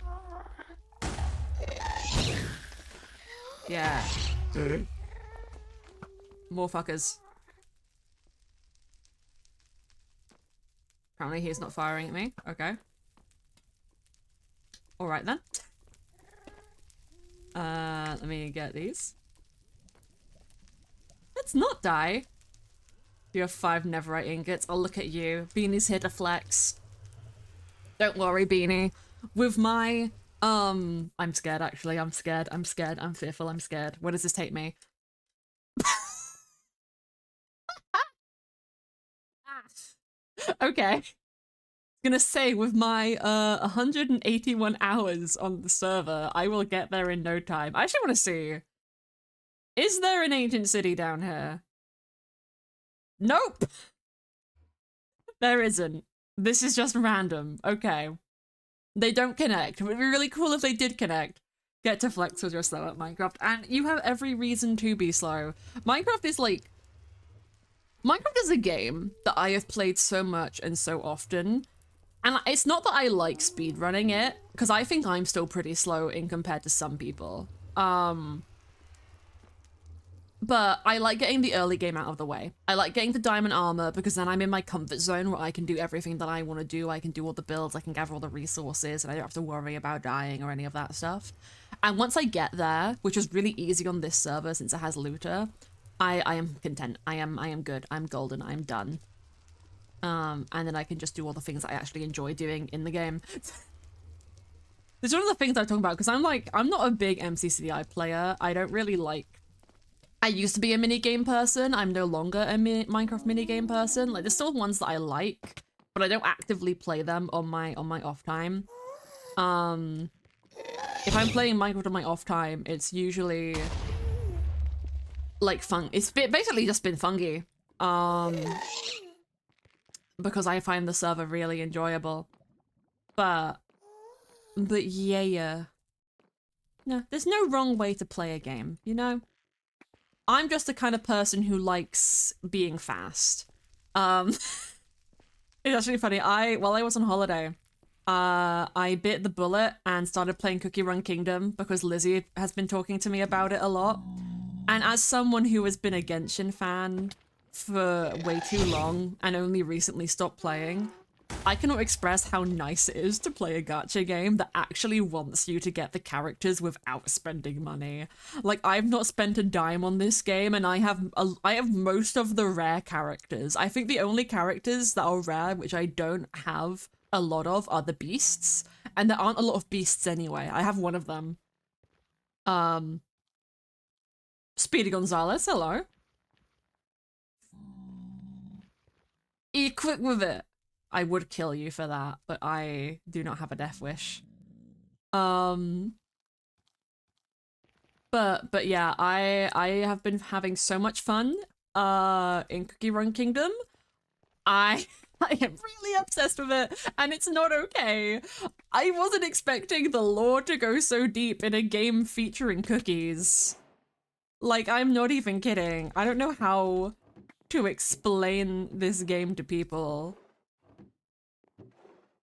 Yeah. More fuckers. Apparently he's not firing at me. Okay. Alright then. Let me get these. Let's not die. You have 5 netherite ingots. I'll look at you. Beanie's here to flex. Don't worry, Beanie. With my, I'm scared actually. I'm scared. I'm scared. I'm fearful. I'm scared. Where does this take me? Okay. Gonna say with my 181 hours on the server, I will get there in no time. I actually want to see. Is there an ancient city down here? Nope. There isn't. This is just random. Okay. They don't connect. It would be really cool if they did connect. Get to flex with your slow at Minecraft. And you have every reason to be slow. Minecraft is like... Minecraft is a game that I have played so much and so often. And it's not that I like speedrunning it, because I think I'm still pretty slow in compared to some people. But I like getting the early game out of the way. I like getting the diamond armor because then I'm in my comfort zone where I can do everything that I want to do. I can do all the builds, I can gather all the resources, and I don't have to worry about dying or any of that stuff. And once I get there, which is really easy on this server since it has looter, I am content. I am good. I'm golden. I'm done. And then I can just do all the things I actually enjoy doing in the game. It's one of the things I'm talking about because I'm not a big MCCI player. I don't really like... I used to be a minigame person. I'm no longer a Minecraft minigame person. Like, there's still ones that I like, but I don't actively play them on my off time. If I'm playing Minecraft on my off time, it's usually like it's basically just been Fungi. Because I find the server really enjoyable. But yeah. No, there's no wrong way to play a game, you know? I'm just the kind of person who likes being fast. It's actually funny. While I was on holiday, I bit the bullet and started playing Cookie Run Kingdom because Lizzie has been talking to me about it a lot. And as someone who has been a Genshin fan for way too long and only recently stopped playing, I cannot express how nice it is to play a gacha game that actually wants you to get the characters without spending money. Like, I've not spent a dime on this game, and I have most of the rare characters. I think the only characters that are rare, which I don't have a lot of, are the beasts, and there aren't a lot of beasts anyway. I have one of them. Speedy Gonzalez, hello. Equip with it. I would kill you for that, but I do not have a death wish. But yeah, I have been having so much fun in Cookie Run Kingdom. I am really obsessed with it, and it's not okay. I wasn't expecting the lore to go so deep in a game featuring cookies. Like, I'm not even kidding. I don't know how to explain this game to people.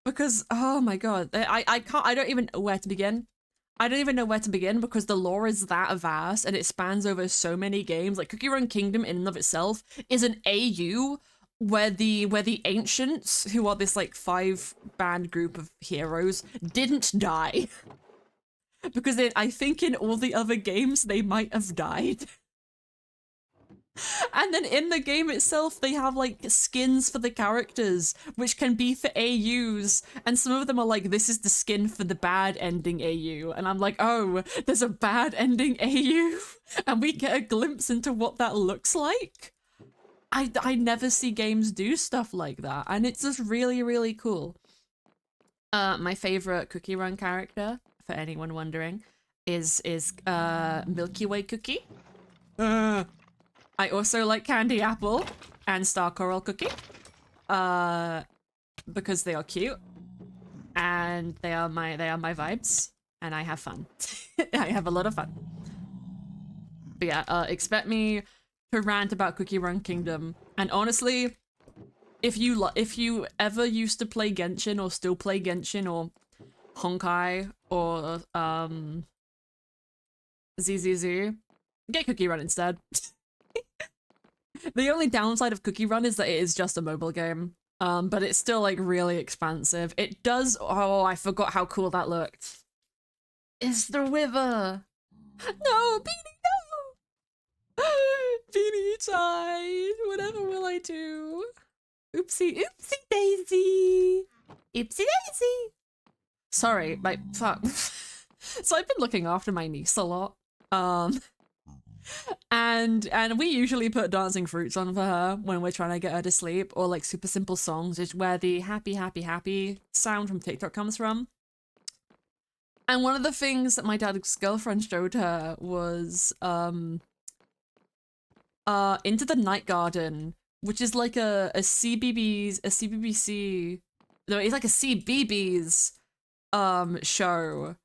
Because, oh my god, I don't even know where to begin. I don't even know where to begin because the lore is that vast and it spans over so many games. Like, Cookie Run Kingdom in and of itself is an AU where the ancients, who are this like 5-band group of heroes, didn't die. Because I think in all the other games they might have died. And then in the game itself, they have like skins for the characters, which can be for AUs. And some of them are like, this is the skin for the bad ending AU. And I'm like, oh, there's a bad ending AU. And we get a glimpse into what that looks like. I never see games do stuff like that. And it's just really, really cool. My favorite Cookie Run character, for anyone wondering, is Milky Way Cookie. I also like Candy Apple and Star Coral Cookie, because they are cute and they are my vibes, and I have fun. I have a lot of fun. But yeah, expect me to rant about Cookie Run Kingdom, and honestly, if you ever used to play Genshin or still play Genshin or Honkai or ZZZ, get Cookie Run instead. The only downside of Cookie Run is that it is just a mobile game. But it's still like really expansive. It does. Oh, I forgot how cool that looked. It's the river. No, Beanie, no. Beanie died. Whatever will I do? Oopsie, oopsie daisy. Oopsie daisy. Sorry, my fuck. So I've been looking after my niece a lot. And we usually put dancing fruits on for her when we're trying to get her to sleep, or like super simple songs, is where the happy happy happy sound from TikTok comes from. And one of the things that my dad's girlfriend showed her was Into the Night Garden, which is like a CBBC, no, it's like a CBBS show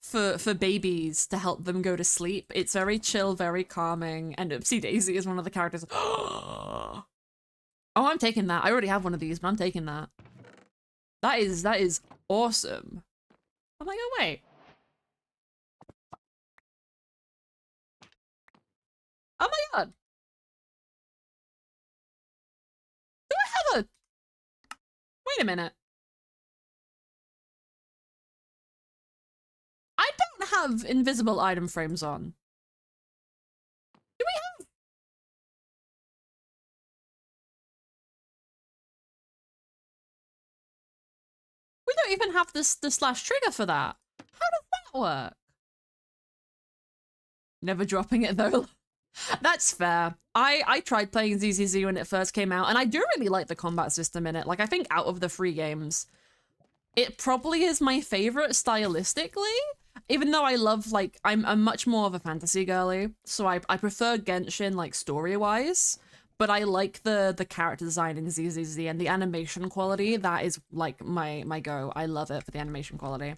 for babies to help them go to sleep. It's very chill, very calming, and Oopsie Daisy is one of the characters. Oh, I'm taking that. I already have one of these, but I'm taking that. That is awesome. I'm like, oh wait. Oh my god. Do I have a... Wait a minute. I don't have invisible item frames on. Do we have? We don't even have the slash trigger for that. How does that work? Never dropping it though. That's fair. I tried playing ZZZ when it first came out, and I do really like the combat system in it. Like, I think out of the free games, it probably is my favorite stylistically. Even though I love, like, I'm much more of a fantasy girly, so I prefer Genshin, like, story-wise, but I like the character design in ZZZ and the animation quality. That is, like, my go. I love it for the animation quality.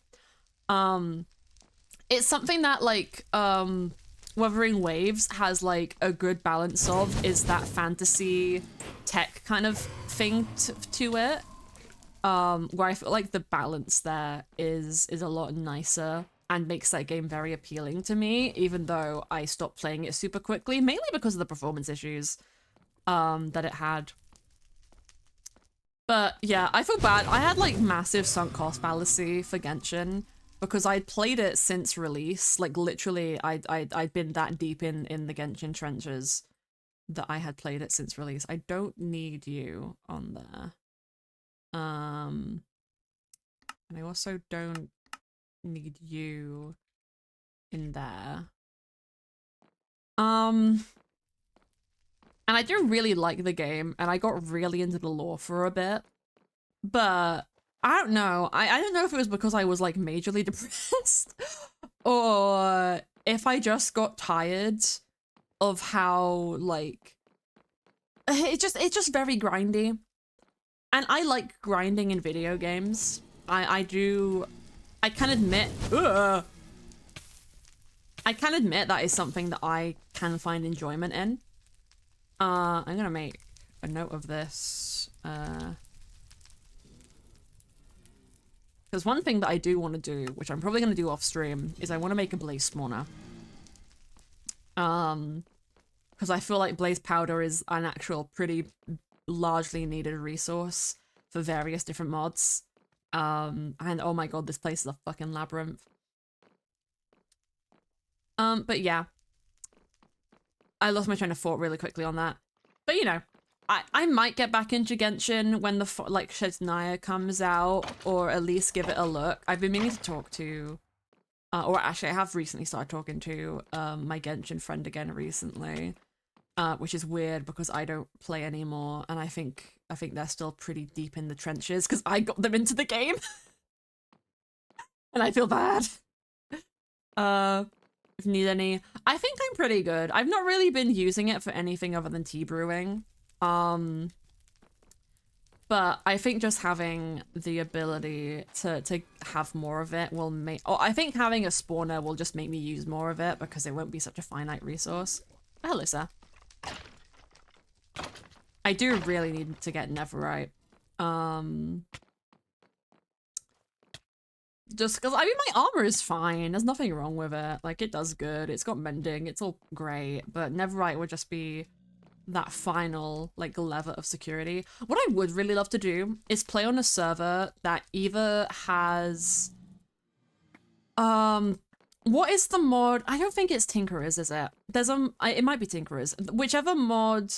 It's something that, like, Wuthering Waves has, like, a good balance of, is that fantasy tech kind of thing to it. Where I feel like the balance there is a lot nicer and makes that game very appealing to me, even though I stopped playing it super quickly, mainly because of the performance issues that it had. But yeah, I feel bad. I had like massive sunk cost fallacy for Genshin because I'd played it since release. Like literally, I'd been that deep in the Genshin trenches that I had played it since release. I don't need you on there. And I also don't need you in there. And I do really like the game, and I got really into the lore for a bit, but I don't know. I don't know if it was because I was like majorly depressed or if I just got tired of how like it's just very grindy. And I like grinding in video games. I can admit that is something that I can find enjoyment in. I'm gonna make a note of this. Because one thing that I do want to do, which I'm probably gonna do off stream, is I want to make a blaze spawner. Because I feel like blaze powder is an actual pretty largely needed resource for various different mods. And oh my god, this place is a fucking labyrinth. But yeah. I lost my train of thought really quickly on that. But you know, I might get back into Genshin when the like Shednaya comes out, or at least give it a look. I've been meaning to talk to, or actually I have recently started talking to my Genshin friend again recently, which is weird because I don't play anymore, and I think they're still pretty deep in the trenches because I got them into the game, and I feel bad. If you need any, I think I'm pretty good. I've not really been using it for anything other than tea brewing. But I think just having the ability to have more of it will make... Oh, I think having a spawner will just make me use more of it because it won't be such a finite resource. Oh, hello, sir. I do really need to get netherite. Just because, I mean, my armor is fine. There's nothing wrong with it. Like, it does good. It's got mending. It's all great. But netherite would just be that final, like, lever of security. What I would really love to do is play on a server that either has... What is the mod? I don't think it's Tinkerers, is it? There's it might be Tinkerers. Whichever mod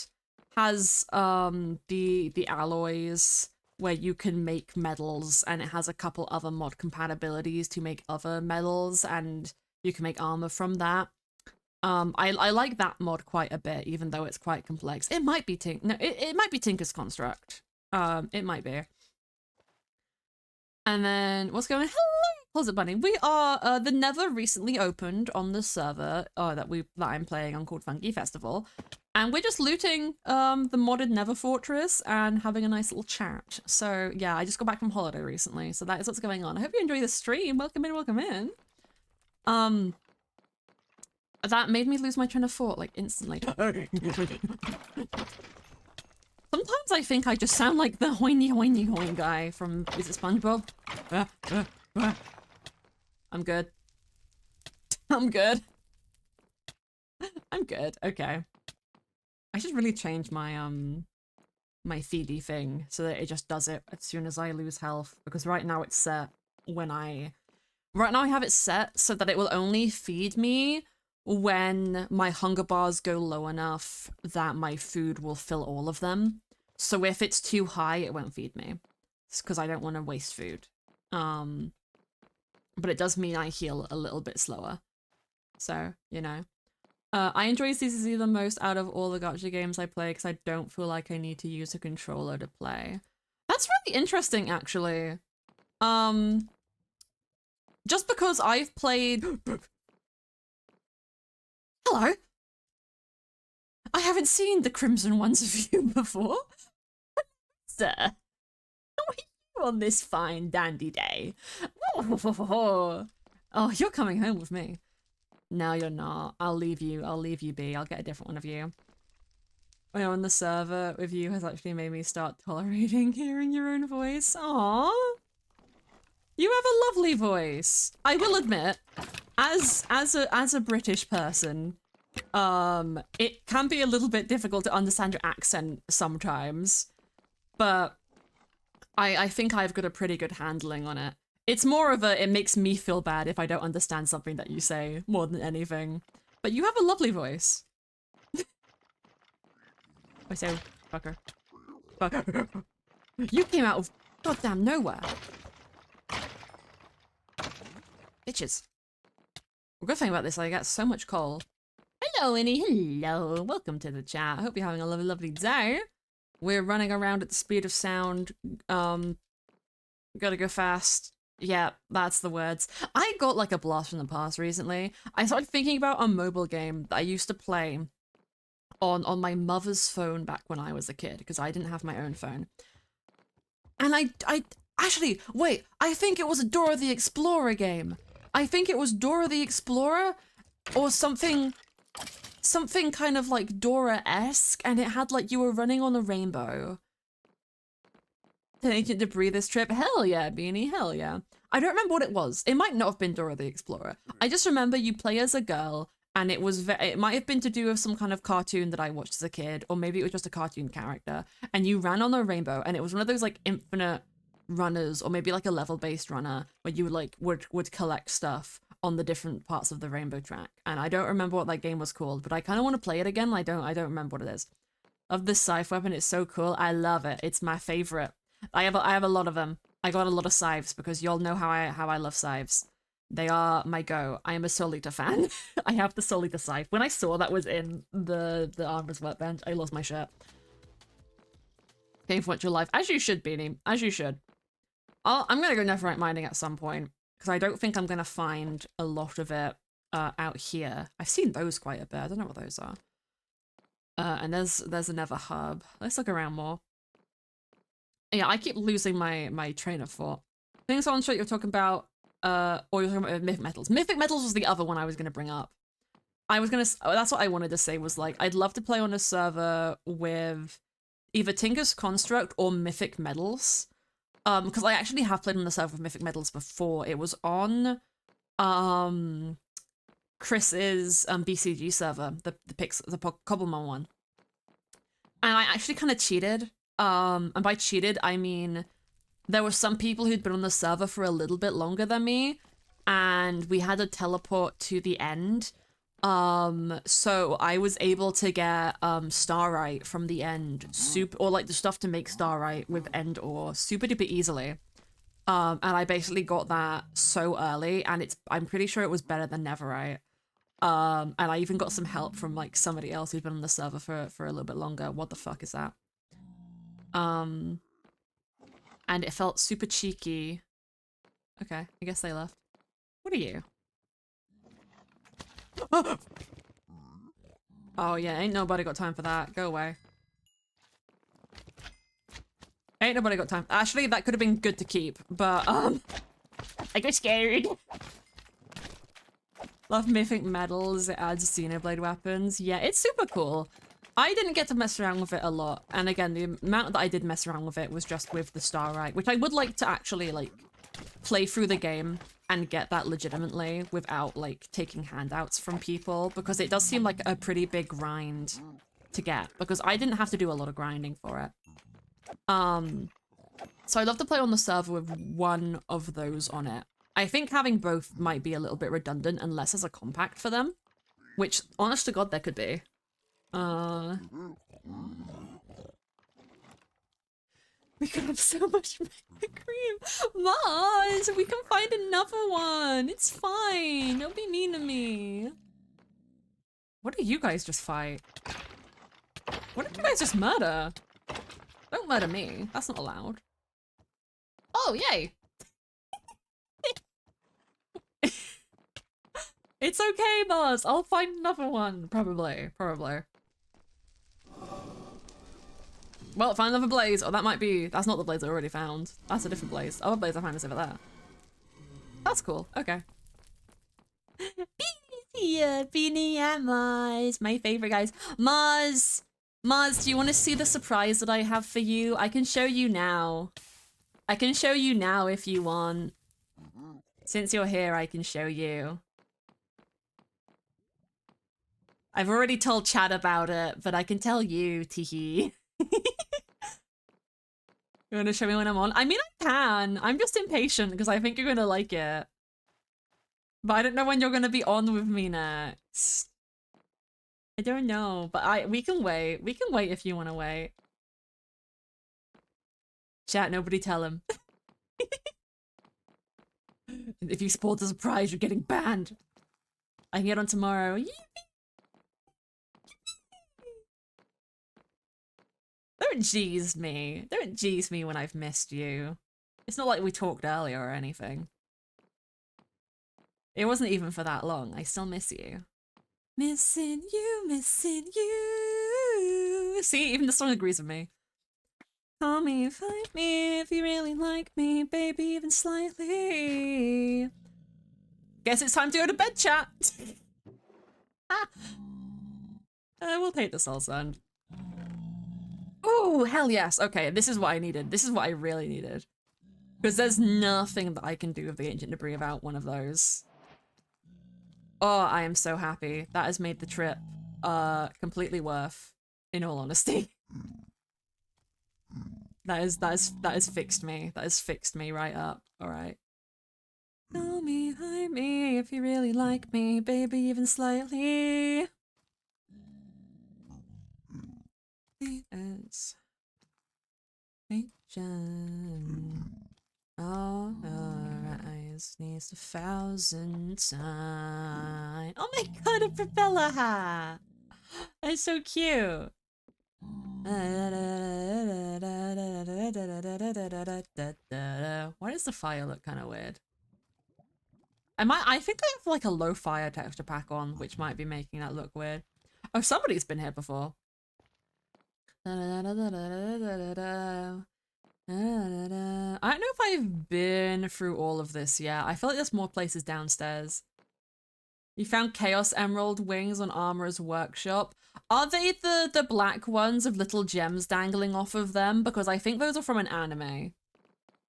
has the alloys where you can make metals, and it has a couple other mod compatibilities to make other metals, and you can make armor from that. I like that mod quite a bit, even though it's quite complex. It might be it might be Tinker's Construct. It might be. And then what's going on? Hello, Closet Bunny. We are the Nether recently opened on the server that I'm playing on called Fungi Festival. And we're just looting the modded Nether Fortress and having a nice little chat. So yeah, I just got back from holiday recently, so that is what's going on. I hope you enjoy the stream. Welcome in, welcome in. That made me lose my train of thought, like, instantly. Sometimes I think I just sound like the hoiny hoiny hoiny guy from, is it SpongeBob? I'm good. I'm good. I'm good, okay. I should really change my, my feedy thing so that it just does it as soon as I lose health, because right now it's set when right now I have it set so that it will only feed me when my hunger bars go low enough that my food will fill all of them. So if it's too high, it won't feed me. It's because I don't want to waste food. But it does mean I heal a little bit slower. So, you know. I enjoy CCC the most out of all the gacha games I play because I don't feel like I need to use a controller to play. That's really interesting, actually. Just because I've played... Hello? I haven't seen the Crimson Ones of you before. Sir, how are you on this fine dandy day? Oh, you're coming home with me. No, you're not. I'll leave you be. I'll get a different one of you. When I'm on the server with you has actually made me start tolerating hearing your own voice. Aww. You have a lovely voice. I will admit, as a British person, it can be a little bit difficult to understand your accent sometimes, but I think I've got a pretty good handling on it. It's more of it makes me feel bad if I don't understand something that you say more than anything. But you have a lovely voice. I say, fucker. Fucker. You came out of goddamn nowhere. Bitches. The good thing about this, I get so much coal. Hello, Innie. Hello. Welcome to the chat. I hope you're having a lovely, lovely day. We're running around at the speed of sound. Gotta go fast. Yeah, that's the words. I got like a blast from the past recently. I started thinking about a mobile game that I used to play on my mother's phone back when I was a kid, because I didn't have my own phone. And I actually, wait, I think it was a Dora the Explorer game. I think it was Dora the Explorer or something kind of like Dora-esque, and it had like you were running on a rainbow. An ancient debris this trip? Hell yeah, Beanie, hell yeah. I don't remember what it was. It might not have been Dora the Explorer. I just remember you play as a girl, and it might have been to do with some kind of cartoon that I watched as a kid, or maybe it was just a cartoon character, and you ran on a rainbow, and it was one of those like infinite runners, or maybe like a level-based runner, where you like would collect stuff on the different parts of the rainbow track. And I don't remember what that game was called, but I kind of want to play it again. I don't remember what it is. Of this scythe weapon, it's so cool. I love it. It's my favorite. I have a lot of them. I got a lot of scythes because y'all know how I love scythes. They are my go. I am a Solita fan. I have the Solita scythe. When I saw that was in the Armor's Workbench, I lost my shirt. Game for what your life, as you should, Beanie, as you should. I'm gonna go netherite mining at some point because I don't think I'm gonna find a lot of it out here. I've seen those quite a bit. I don't know what those are. And there's a nether hub. Let's look around more. Yeah, I keep losing my train of thought. I think someone sure you're talking about, or you're talking about Mythic Metals. Mythic Metals was the other one I was going to bring up. That's what I wanted to say was like, I'd love to play on a server with either Tinker's Construct or Mythic Metals. Because I actually have played on the server with Mythic Metals before. It was on Chris's BCG server, the Cobblemon one. And I actually kind of cheated. And by cheated, I mean there were some people who'd been on the server for a little bit longer than me, and we had to teleport to the end. So I was able to get Starlight from the end, or like the stuff to make Starlight with end ore super duper easily. And I basically got that so early, and I'm pretty sure it was better than Neverite. And I even got some help from like somebody else who's been on the server for a little bit longer. What the fuck is that? And it felt super cheeky. Okay, I guess they left. What are you? Oh yeah, ain't nobody got time for that. Go away. Ain't nobody got time. Actually, that could have been good to keep, but I got scared. Love Mythic Metals, it adds Xenoblade weapons. Yeah, it's super cool. I didn't get to mess around with it a lot, and again, the amount that I did mess around with it was just with the Starlight, which I would like to actually, like, play through the game and get that legitimately without, like, taking handouts from people, because it does seem like a pretty big grind to get, because I didn't have to do a lot of grinding for it. So I'd love to play on the server with one of those on it. I think having both might be a little bit redundant unless there's a compact for them, which, honest to God, there could be. We could have so much cream. Mars, we can find another one. It's fine. Don't be mean to me. What do you guys just fight? What did you guys just murder? Don't murder me. That's not allowed. Oh, yay. It's okay, Mars. I'll find another one. Probably. Well, find another blaze. Oh, that might be... That's not the blaze I already found. That's a different blaze. Other blaze I found is over there. That's cool. Okay. Beanie, Mars. My favorite, guys. Mars, do you want to see the surprise that I have for you? I can show you now. I can show you now if you want. Since you're here, I can show you. I've already told Chad about it, but I can tell you, teehee. You want to show me when I'm on? I mean, I can. I'm just impatient because I think you're going to like it. But I don't know when you're going to be on with me next. I don't know, but we can wait. We can wait if you want to wait. Chat, nobody tell him. If you spoiled the surprise, you're getting banned. I can get on tomorrow. Don't jeez me. Don't jeez me when I've missed you. It's not like we talked earlier or anything. It wasn't even for that long. I still miss you. Missing you, missing you. See, even the song agrees with me. Call me, find me if you really like me, baby, even slightly. Guess it's time to go to bed, chat. We'll take the soul sand. Oh, hell yes. Okay, this is what I needed. This is what I really needed. Because there's nothing that I can do with the ancient debris about one of those. Oh, I am so happy. That has made the trip completely worth, in all honesty. That has fixed me. That has fixed me right up. Alright. Call me, hide me if you really like me, baby, even slightly. As fiction. All our eyes needs 1,000 times. Oh my god, a propeller hat! That's so cute. Why does the fire look kind of weird? I think I have like a low fire texture pack on, which might be making that look weird. Oh, somebody's been here before. I don't know if I've been through all of this yet. I feel like there's more places downstairs. You found Chaos Emerald wings on Armorer's workshop. Are they the black ones with little gems dangling off of them? Because I think those are from an anime.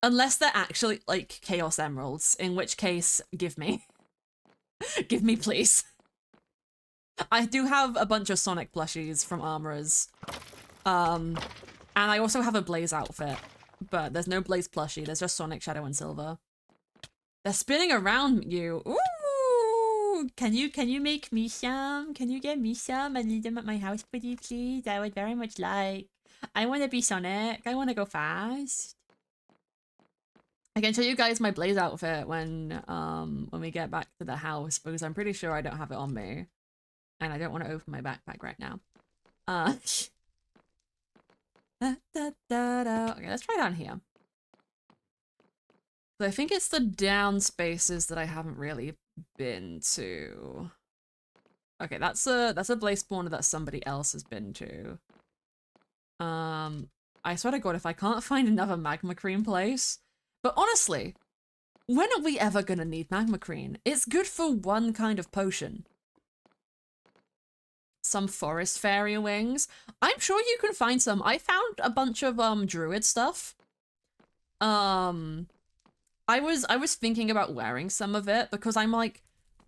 Unless they're actually, like, Chaos Emeralds, in which case, give me. Give me, please. I do have a bunch of Sonic plushies from Armorers. And I also have a Blaze outfit. But there's no Blaze plushie, there's just Sonic, Shadow, and Silver. They're spinning around you. Ooh! Can you make me some? Can you get me some? I need them at my house, please. I would very much like. I want to be Sonic. I want to go fast. I can show you guys my Blaze outfit when we get back to the house, because I'm pretty sure I don't have it on me. And I don't want to open my backpack right now. Okay, let's try down here. So I think it's the down spaces that I haven't really been to. Okay, that's a Blaze spawner that somebody else has been to. I swear to God, if I can't find another magma cream place. But honestly, when are we ever gonna need magma cream? It's good for one kind of potion. Some forest fairy wings. I'm sure you can find some. I found a bunch of druid stuff. I was thinking about wearing some of it because I'm like,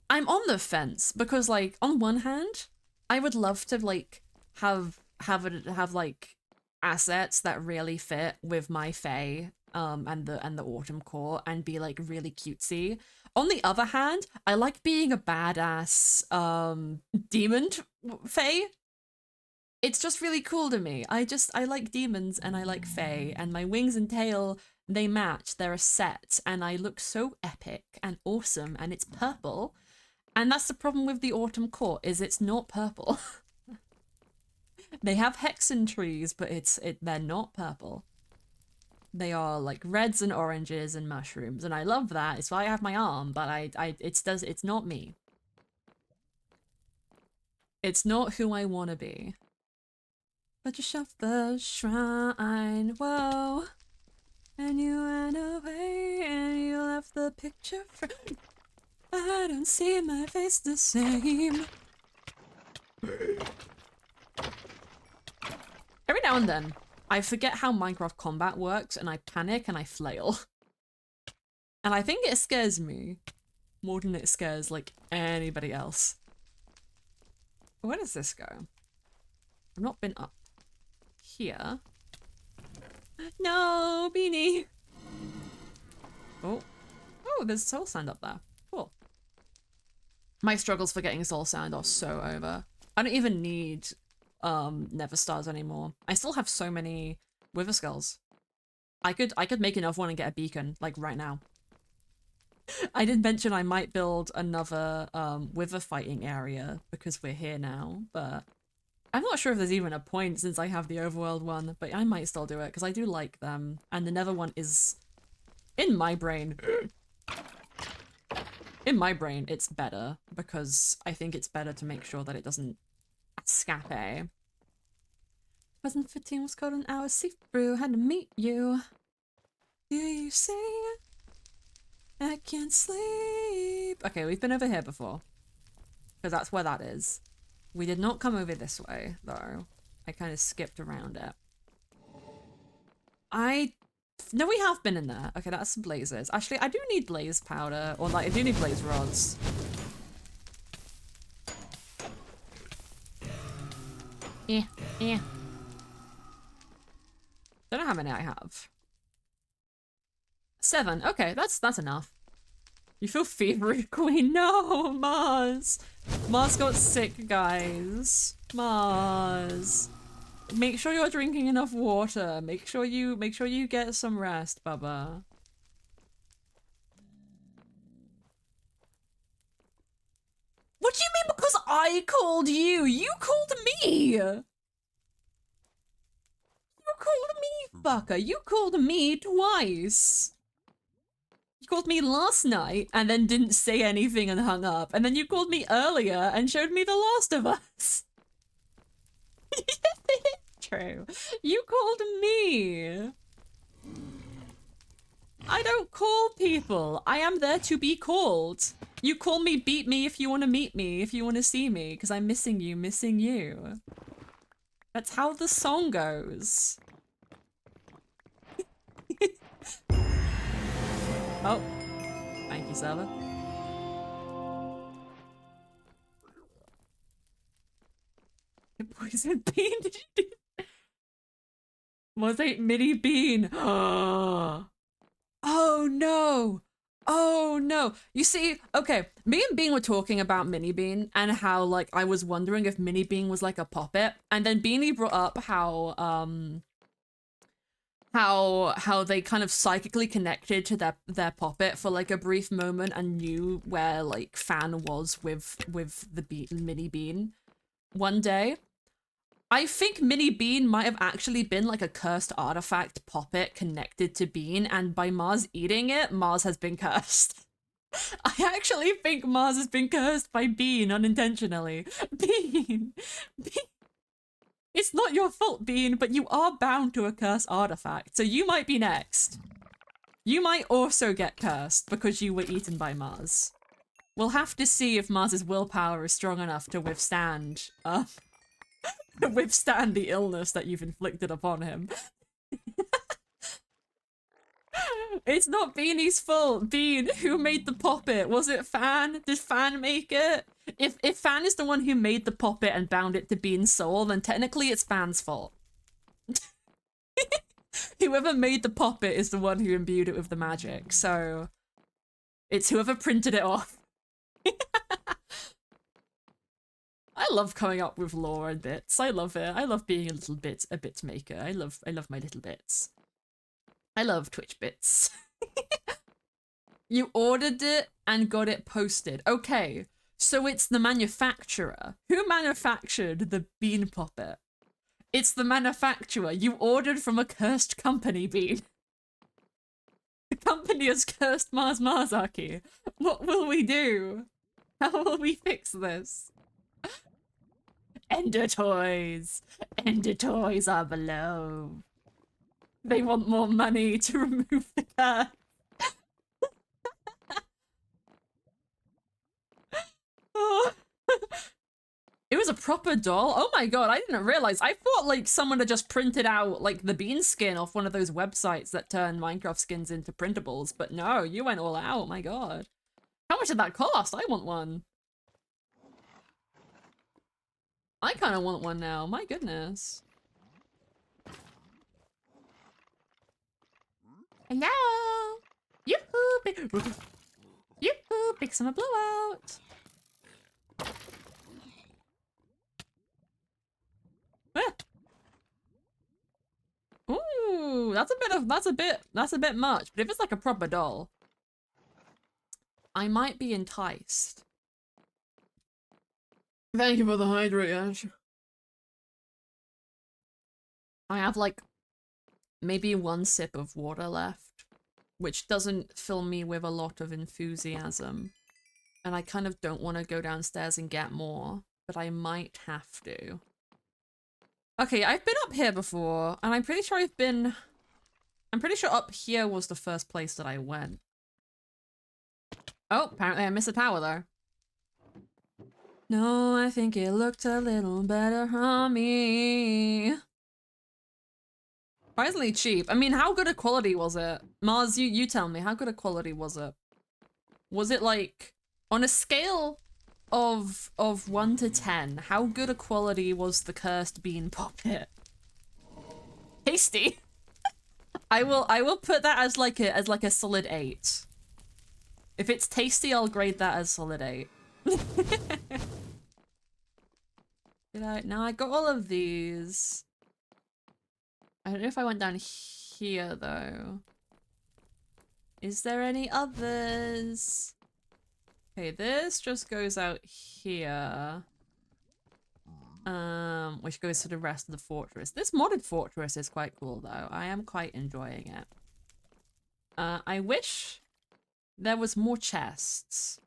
I'm on the fence because like on one hand, I would love to like have like assets that really fit with my fae and the autumn core and be like really cutesy. On the other hand, I like being a badass demon fae. It's just really cool to me. I like demons and I like fae, and my wings and tail, they match. They're a set and I look so epic and awesome, and it's purple. And that's the problem with the autumn court, is it's not purple. They have hexen trees, but they're not purple. They are like reds and oranges and mushrooms, and I love that. It's why I have my arm, but it's not me. It's not who I want to be. But you shoved the shrine, whoa, and you went away and you left the picture I don't see my face the same. Every now and then, I forget how Minecraft combat works and I panic and I flail. And I think it scares me more than it scares like anybody else. Where does this go? I've not been up here. No, Beanie! Oh. Oh, there's soul sand up there. Cool. My struggles for getting soul sand are so over. I don't even need Nether stars anymore. I still have so many wither skulls. I could make another one and get a beacon, like right now. I did mention I might build another wither fighting area because we're here now, but I'm not sure if there's even a point since I have the overworld one, but I might still do it because I do like them. And the nether one is, in my brain, it's better because I think it's better to make sure that it doesn't scape. 2015 was called an hour see-through, had to meet you. Do you see? I can't sleep. Okay, we've been over here before. Because that's where that is. We did not come over this way, though. I kind of skipped around it. No, we have been in there. Okay, that's some blazes. Actually, I do need blaze powder. Or, like, I do need blaze rods. Yeah, yeah. Don't know how many I have. 7. Okay, that's enough. You feel feverish, Queen? No, Mars. Mars got sick, guys. Mars. Make sure you're drinking enough water. Make sure you get some rest, Bubba. What do you mean because I called you? You called me! You called me, fucker. You called me twice. You called me last night and then didn't say anything and hung up. And then you called me earlier and showed me The Last of Us. True. You called me. I don't call people. I am there to be called. You call me beat me if you want to meet me, if you want to see me, because I'm missing you, missing you. That's how the song goes. Oh, thank you, server. Poison bean, did you do? Was it mini bean? Oh no! Oh no! You see, okay, me and Bean were talking about Mini Bean and how like I was wondering if Mini Bean was like a puppet, and then Beanie brought up how they kind of psychically connected to their puppet for like a brief moment and knew where like Fan was with the Mini Bean. One day, I think Mini Bean might have actually been like a cursed artifact puppet connected to Bean, and by Mars eating it, Mars has been cursed. I actually think Mars has been cursed by Bean unintentionally. Bean! It's not your fault, Bean, but you are bound to a cursed artifact, so you might be next. You might also get cursed because you were eaten by Mars. We'll have to see if Mars's willpower is strong enough to withstand the illness that you've inflicted upon him. It's not Beanie's fault. Bean, who made the puppet? Was it Fan? Did Fan make it? If Fan is the one who made the puppet and bound it to Bean's soul, then technically it's Fan's fault. Whoever made the puppet is the one who imbued it with the magic, so it's whoever printed it off. I love coming up with lore and bits. I love it. I love being a bit maker. I love my little bits. I love Twitch bits. You ordered it and got it posted. Okay, so it's the manufacturer. Who manufactured the Bean puppet? It's the manufacturer. You ordered from a cursed company, Bean. The company has cursed Marzarchy. What will we do? How will we fix this? Ender toys. Ender toys are below. They want more money to remove the curse. Oh. It was a proper doll? Oh my god, I didn't realize. I thought like someone had just printed out like the bean skin off one of those websites that turn Minecraft skins into printables, but no, you went all out, my god. How much did that cost? I want one. I kind of want one now, my goodness. Hello. Yoo-hoo, big. Yoo-hoo, big summer blowout. Ooh, that's a bit much. But if it's like a proper doll, I might be enticed. Thank you for the hydrate, Ash. I have like maybe one sip of water left, which doesn't fill me with a lot of enthusiasm. And I kind of don't want to go downstairs and get more, but I might have to. Okay, I've been up here before, and I'm pretty sure up here was the first place that I went. Oh, apparently I missed a power though. No, I think it looked a little better on me. Surprisingly cheap. I mean, how good a quality was it? Mars, you tell me, how good a quality was it? Was it like, on a scale of 1 to 10, how good a quality was the cursed bean puppet? Tasty. I will put that as like a solid 8. If it's tasty, I'll grade that as solid 8. Now I got all of these. I don't know if I went down here though. Is there any others? Okay, this just goes out here. Which goes to the rest of the fortress. This modded fortress is quite cool though. I am quite enjoying it. I wish there was more chests,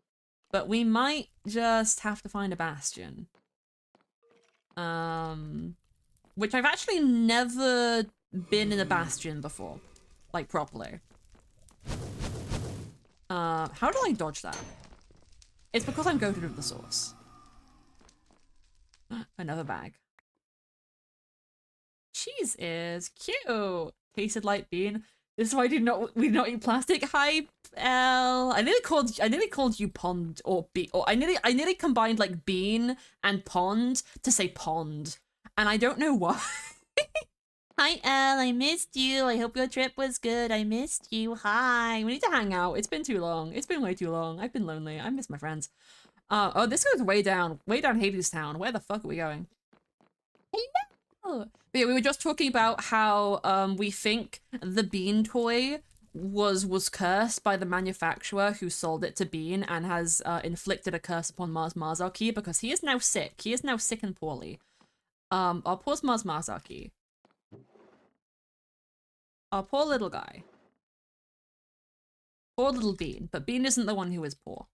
but we might just have to find a bastion. Which I've actually never been in a bastion before, like properly. How do I dodge that? It's because I'm goated with the sauce. Another bag. Cheese is cute. Tasted like bean. This is why we do not eat plastic. Hi, L. I nearly called you pond or bean, or I nearly combined like bean and pond to say pond, and I don't know why. Hi, L. I missed you. I hope your trip was good. I missed you. Hi. We need to hang out. It's been too long. It's been way too long. I've been lonely. I miss my friends. Oh, this goes way down Hades Town. Where the fuck are we going? Hello. But yeah, we were just talking about how we think the Bean toy was cursed by the manufacturer who sold it to Bean and has inflicted a curse upon Mars Marzarki because he is now sick. He is now sick and poorly. I'll pause Mars Marzarki. Our poor little guy. Poor little Bean, but Bean isn't the one who is poor.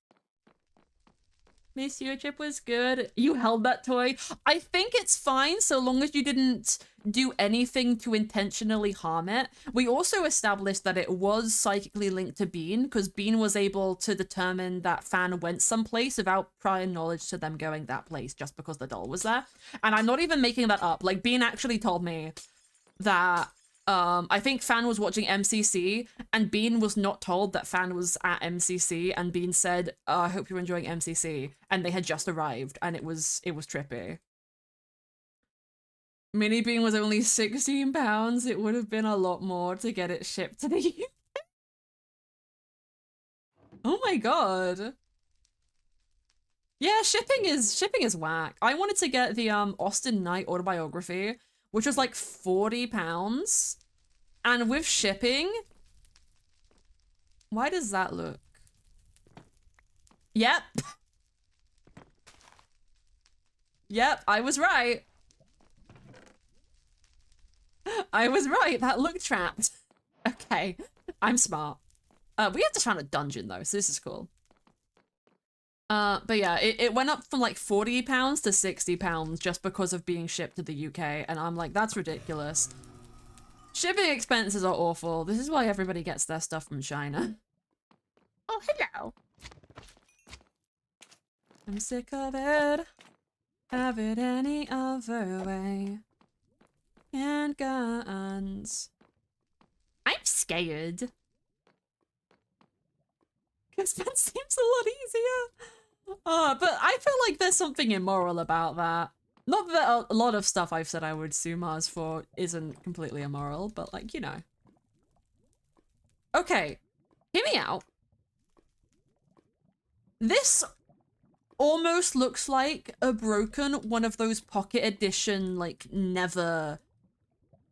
Miss, your trip was good. You held that toy. I think it's fine so long as you didn't do anything to intentionally harm it. We also established that it was psychically linked to Bean because Bean was able to determine that Fan went someplace without prior knowledge to them going that place just because the doll was there. And I'm not even making that up. Like, Bean actually told me that I think Fan was watching MCC and Bean was not told that Fan was at MCC and Bean said, I hope you're enjoying MCC. And they had just arrived and it was trippy. Mini Bean was only 16 pounds. It would have been a lot more to get it shipped to the UK. Oh my god. Yeah, shipping is whack. I wanted to get the Austin Knight autobiography, which was like 40 pounds. And with shipping, why does that look? Yep. Yep, I was right. I was right, that looked trapped. Okay, I'm smart. We have to find a dungeon though, so this is cool. But yeah, it went up from like 40 pounds to 60 pounds just because of being shipped to the UK, and I'm like, that's ridiculous. Shipping expenses are awful. This is why everybody gets their stuff from China. Oh, hello. I'm sick of it. Have it any other way. And guns. I'm scared. Because that seems a lot easier. But I feel like there's something immoral about that. Not that a lot of stuff I've said I would sue Mars for isn't completely immoral, but like, you know. Okay, hear me out. This almost looks like a broken one of those pocket edition, like, never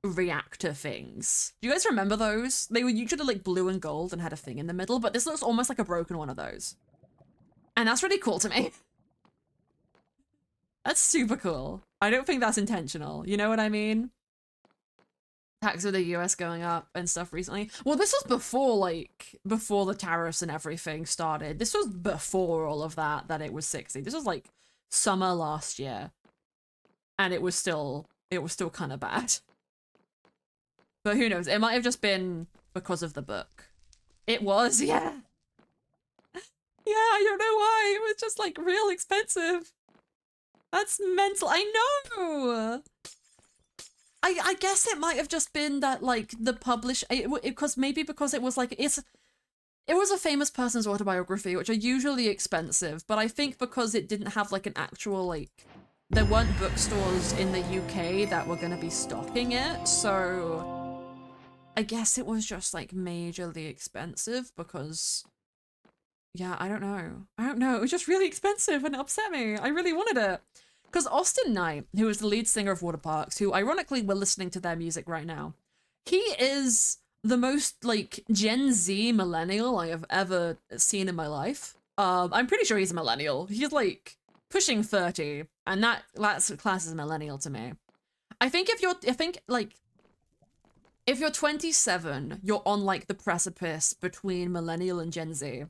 reactor things. Do you guys remember those? They were usually like blue and gold and had a thing in the middle, but this looks almost like a broken one of those. And that's really cool to me. That's super cool. I don't think that's intentional. You know what I mean? Tax of the US going up and stuff recently. Well, this was before the tariffs and everything started. This was before all of that it was 60. This was like summer last year. And it was still kind of bad. But who knows? It might have just been because of the book. It was, yeah. Yeah, I don't know why. It was just like real expensive. That's mental. I know. I guess it might have just been that like the publish because it was like it was a famous person's autobiography, which are usually expensive, but I think because it didn't have like an actual like there weren't bookstores in the UK that were going to be stocking it, so I guess it was just like majorly expensive because yeah, I don't know. It was just really expensive and it upset me. I really wanted it. Because Austin Knight, who is the lead singer of Waterparks, who ironically we're listening to their music right now, he is the most like Gen Z millennial I have ever seen in my life. I'm pretty sure he's a millennial. He's like pushing 30, and that's class as millennial to me. I think if you're 27, you're on like the precipice between millennial and Gen Z.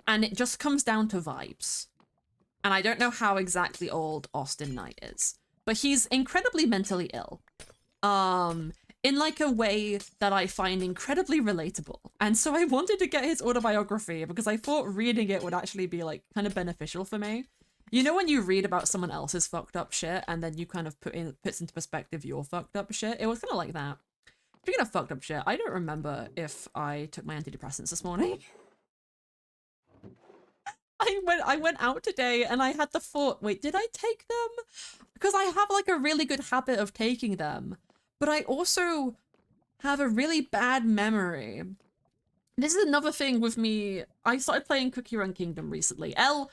And it just comes down to vibes. And I don't know how exactly old Austin Knight is, but he's incredibly mentally ill. in like a way that I find incredibly relatable. And so I wanted to get his autobiography because I thought reading it would actually be like kind of beneficial for me. You know when you read about someone else's fucked up shit and then you kind of puts into perspective your fucked up shit? It was kind of like that. Speaking of fucked up shit, I don't remember if I took my antidepressants this morning. I went out today and I had the thought, wait, did I take them? Because I have like a really good habit of taking them, but I also have a really bad memory. This is another thing with me. I started playing Cookie Run Kingdom recently. L,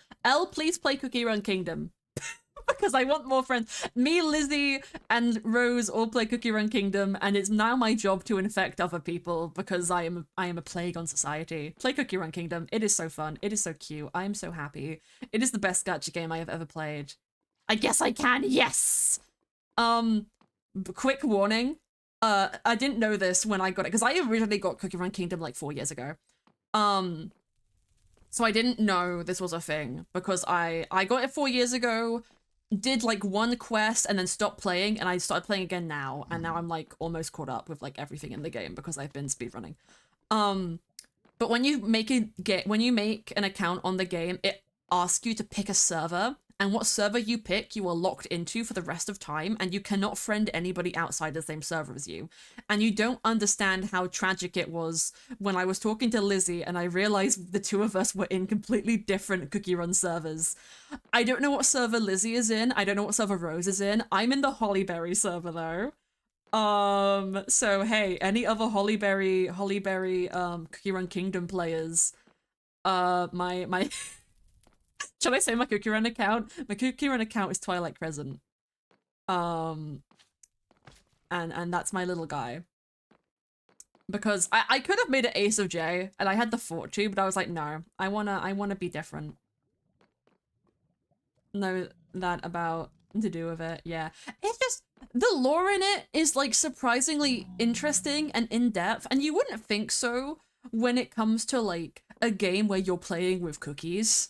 please play Cookie Run Kingdom. Because I want more friends. Me, Lizzie, and Rose all play Cookie Run Kingdom, and it's now my job to infect other people because I am a plague on society. Play Cookie Run Kingdom. It is so fun. It is so cute. I am so happy. It is the best gacha game I have ever played. I guess I can. Yes. Quick warning. I didn't know this when I got it because I originally got Cookie Run Kingdom like 4 years ago. So I didn't know this was a thing because I got it 4 years ago, did like one quest and then stopped playing, and I started playing again now, and now I'm like almost caught up with like everything in the game because I've been speedrunning. But when you make an account on the game, it asks you to pick a server, and what server you pick, you are locked into for the rest of time, and you cannot friend anybody outside the same server as you. And you don't understand how tragic it was when I was talking to Lizzie and I realized the two of us were in completely different Cookie Run servers. I don't know what server Lizzie is in. I don't know what server Rose is in. I'm in the Hollyberry server though. So hey, any other Hollyberry, Cookie Run Kingdom players, my should I say my Cookie Run account? My Cookie Run account is Twilight Crescent. And that's my little guy. Because I could have made it Ace of J, and I had the thought to, but I was like, no, I wanna be different. Know that about to do with it, yeah. It's just, the lore in it is like surprisingly interesting and in-depth, and you wouldn't think so when it comes to like a game where you're playing with cookies.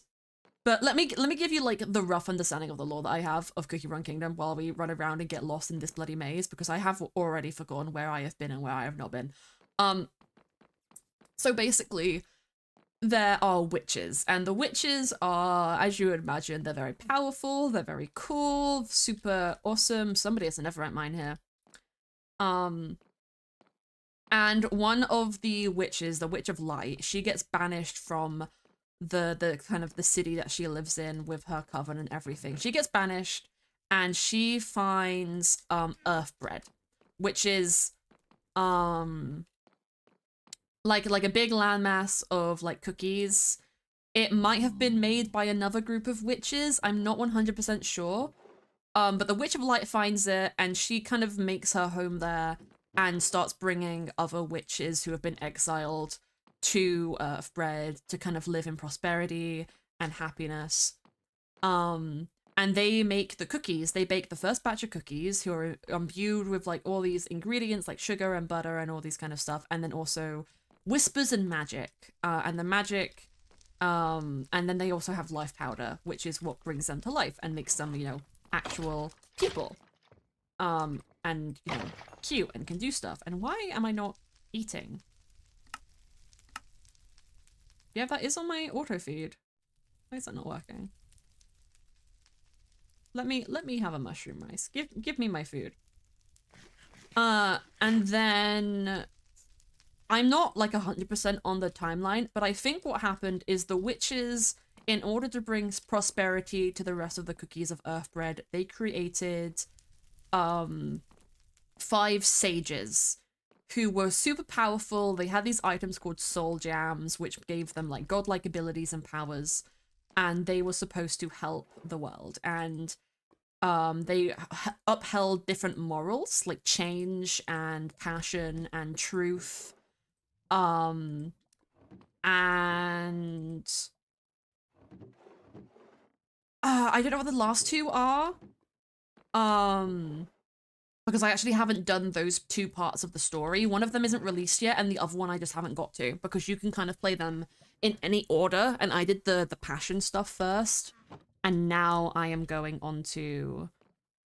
But let me give you like the rough understanding of the lore that I have of Cookie Run Kingdom while we run around and get lost in this bloody maze, because I have already forgotten where I have been and where I have not been. So basically, there are witches, and the witches are, as you would imagine, they're very powerful, they're very cool, super awesome. Somebody has a Neverite mine here. And one of the witches, the Witch of Light, she gets banished from the kind of the city that she lives in with her coven and everything. She gets banished, and she finds earth bread, which is like a big landmass of like cookies. It might have been made by another group of witches. I'm not 100% sure. But the Witch of Light finds it, and she kind of makes her home there and starts bringing other witches who have been exiled to Earthbread to kind of live in prosperity and happiness. And they make the cookies. They bake the first batch of cookies, who are imbued with like all these ingredients like sugar and butter and all these kind of stuff, and then also whispers and magic. And the magic, and then they also have life powder, which is what brings them to life and makes them, you know, actual people. And, you know, cute and can do stuff. And why am I not eating? Yeah, that is on my auto feed. Why is that not working? Let me have a mushroom rice. Give me my food. And then I'm not like 100% on the timeline, but I think what happened is the witches, in order to bring prosperity to the rest of the cookies of Earthbread, they created 5 sages who were super powerful. They had these items called soul jams, which gave them like godlike abilities and powers, and they were supposed to help the world. And they upheld different morals like change and passion and truth. And I don't know what the last two are. Because I actually haven't done those 2 parts of the story. One of them isn't released yet, and the other one I just haven't got to, because you can kind of play them in any order, and I did the passion stuff first, and now I am going on to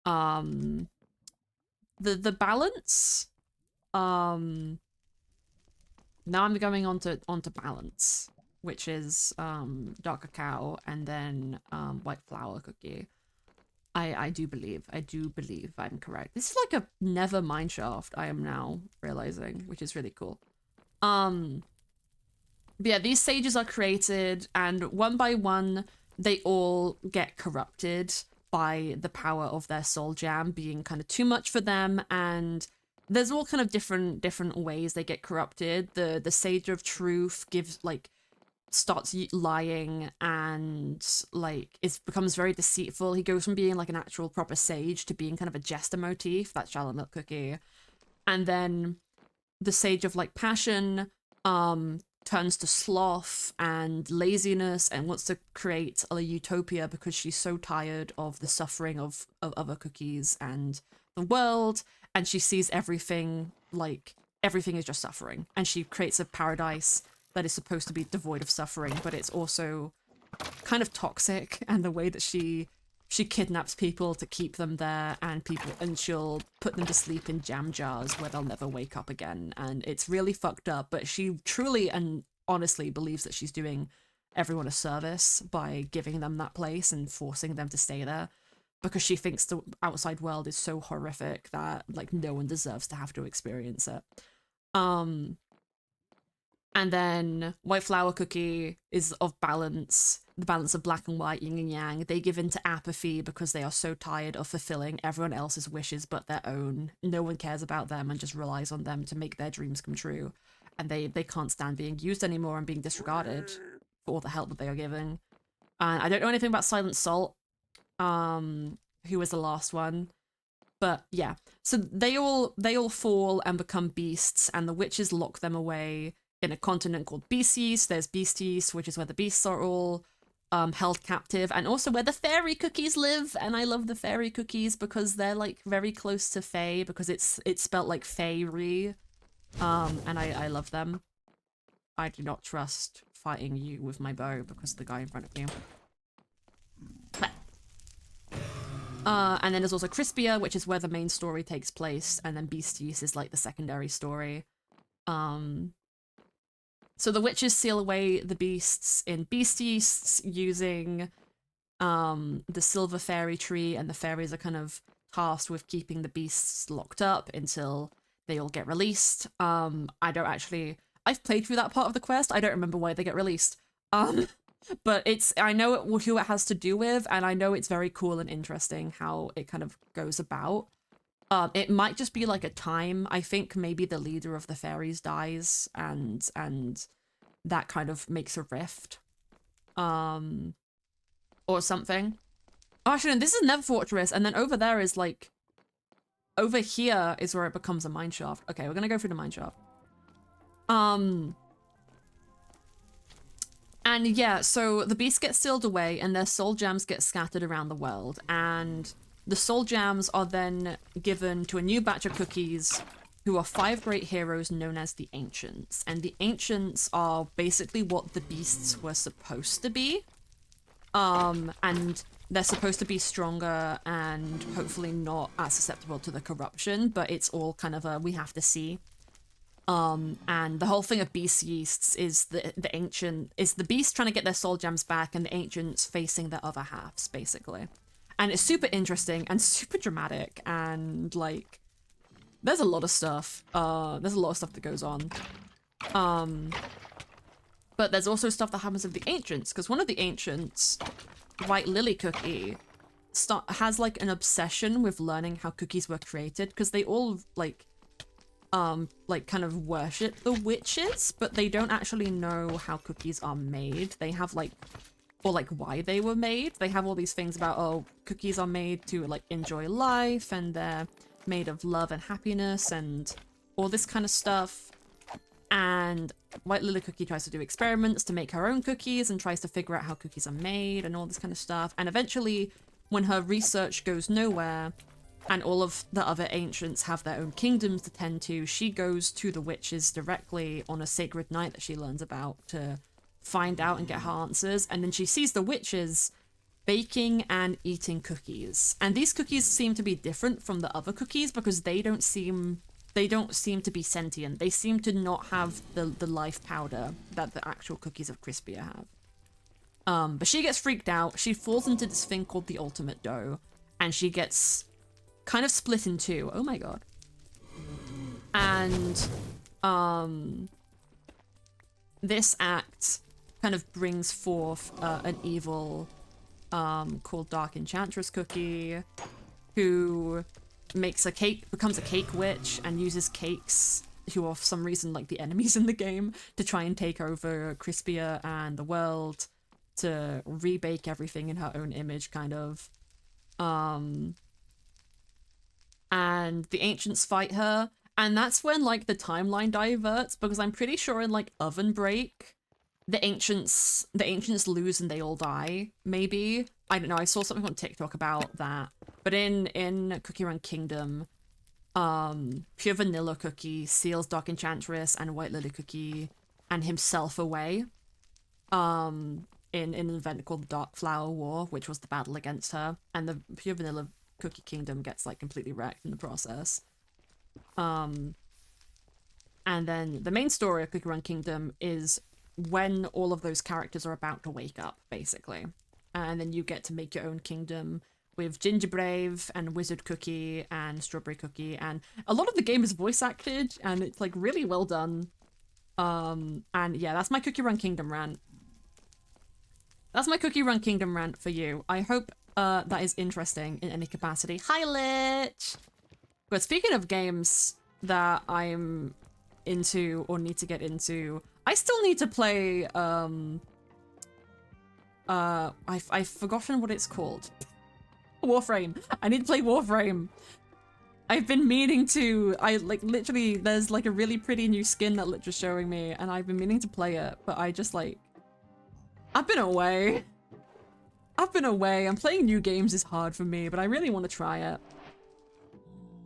the balance. Now I'm going onto balance, which is dark cacao and then white flour cookie. I do believe I'm correct. This is like a never mine shaft, I am now realizing, which is really cool. But yeah, these sages are created, and one by one they all get corrupted by the power of their soul jam being kind of too much for them, and there's all kind of different ways they get corrupted. The sage of truth starts lying and like it becomes very deceitful. He goes from being like an actual proper sage to being kind of a jester motif. That's Charlotte Milk Cookie. And then the sage of like passion turns to sloth and laziness and wants to create a utopia because she's so tired of the suffering of other cookies and the world, and she sees everything is just suffering, and she creates a paradise that is supposed to be devoid of suffering, but it's also kind of toxic, and the way that she kidnaps people to keep them there, and she'll put them to sleep in jam jars where they'll never wake up again, and it's really fucked up, but she truly and honestly believes that she's doing everyone a service by giving them that place and forcing them to stay there, because she thinks the outside world is so horrific that like no one deserves to have to experience it. And then white flour cookie is of balance, the balance of black and white, yin and yang. They give in to apathy because they are so tired of fulfilling everyone else's wishes but their own. No one cares about them and just relies on them to make their dreams come true. And they can't stand being used anymore and being disregarded for all the help that they are giving. And I don't know anything about Silent Salt, who was the last one. But yeah, so they all fall and become beasts, and the witches lock them away in a continent called Beast Yeast. There's Beast Yeast, which is where the beasts are all held captive, and also where the fairy cookies live. And I love the fairy cookies because they're like very close to Fae, because it's spelt like fairy. And I love them. I do not trust fighting you with my bow because of the guy in front of you. And then there's also Crispia, which is where the main story takes place, and then Beast Yeast is like the secondary story. So the witches seal away the beasts in Beast Yeasts using the silver fairy tree, and the fairies are kind of tasked with keeping the beasts locked up until they all get released. I've played through that part of the quest. I don't remember why they get released. But I know who it has to do with, and I know it's very cool and interesting how it kind of goes about. It might just be like a time. I think maybe the leader of the fairies dies, and that kind of makes a rift. Or something. Oh, actually, no, this is Nether Fortress, and then over there is like... Over here is where it becomes a mine shaft. Okay, we're gonna go through the mine shaft. And yeah, so the beasts get sealed away and their soul gems get scattered around the world. And the soul gems are then given to a new batch of cookies who are 5 great heroes known as the Ancients. And the Ancients are basically what the beasts were supposed to be. And they're supposed to be stronger and hopefully not as susceptible to the corruption, but it's all kind of we have to see. And the whole thing of Beast Yeasts is the beast trying to get their soul gems back and the Ancients facing their other halves, basically. And it's super interesting and super dramatic, and like there's a lot of stuff. There's a lot of stuff that goes on. But there's also stuff that happens with the Ancients, because one of the Ancients, White Lily Cookie, has like an obsession with learning how cookies were created, because they all like kind of worship the witches, but they don't actually know how cookies are made. They have like, or like why they were made. They have all these things about, oh, cookies are made to like enjoy life, and they're made of love and happiness and all this kind of stuff. And White Lily Cookie tries to do experiments to make her own cookies and tries to figure out how cookies are made and all this kind of stuff. And eventually, when her research goes nowhere, and all of the other Ancients have their own kingdoms to tend to, she goes to the witches directly on a sacred night that she learns about to find out and get her answers. And then she sees the witches baking and eating cookies. And these cookies seem to be different from the other cookies because they don't seem they don't seem to be sentient. They seem to not have the life powder that the actual cookies of Crispia have. But she gets freaked out. She falls into this thing called the ultimate dough, and she gets kind of split in two. Oh my god. And this act kind of brings forth an evil called Dark Enchantress Cookie, who makes a cake, becomes a cake witch, and uses cakes, who are for some reason like the enemies in the game, to try and take over Crispia and the world, to rebake everything in her own image, kind of. And the ancients fight her, and that's when like the timeline diverts, because I'm pretty sure in like Oven Break, the ancients lose and they all die, maybe. I don't know, I saw something on TikTok about that. But in Cookie Run Kingdom, Pure Vanilla Cookie seals Dark Enchantress and White Lily Cookie and himself away. In an event called the Dark Flower War, which was the battle against her, and the Pure Vanilla Cookie Kingdom gets like completely wrecked in the process. And then the main story of Cookie Run Kingdom is when all of those characters are about to wake up, basically. And then you get to make your own kingdom with Gingerbrave and Wizard Cookie and Strawberry Cookie, and a lot of the game is voice acted, and it's like really well done. And yeah, that's my Cookie Run Kingdom rant. That's my Cookie Run Kingdom rant for you. I hope that is interesting in any capacity. Hi, Lich! But speaking of games that I'm into or need to get into, I still need to play, I've forgotten what it's called. Warframe. I need to play Warframe. I've been meaning to, literally, there's like a really pretty new skin that Lich was showing me, and I've been meaning to play it, but I just like, I've been away. And playing new games is hard for me, but I really want to try it.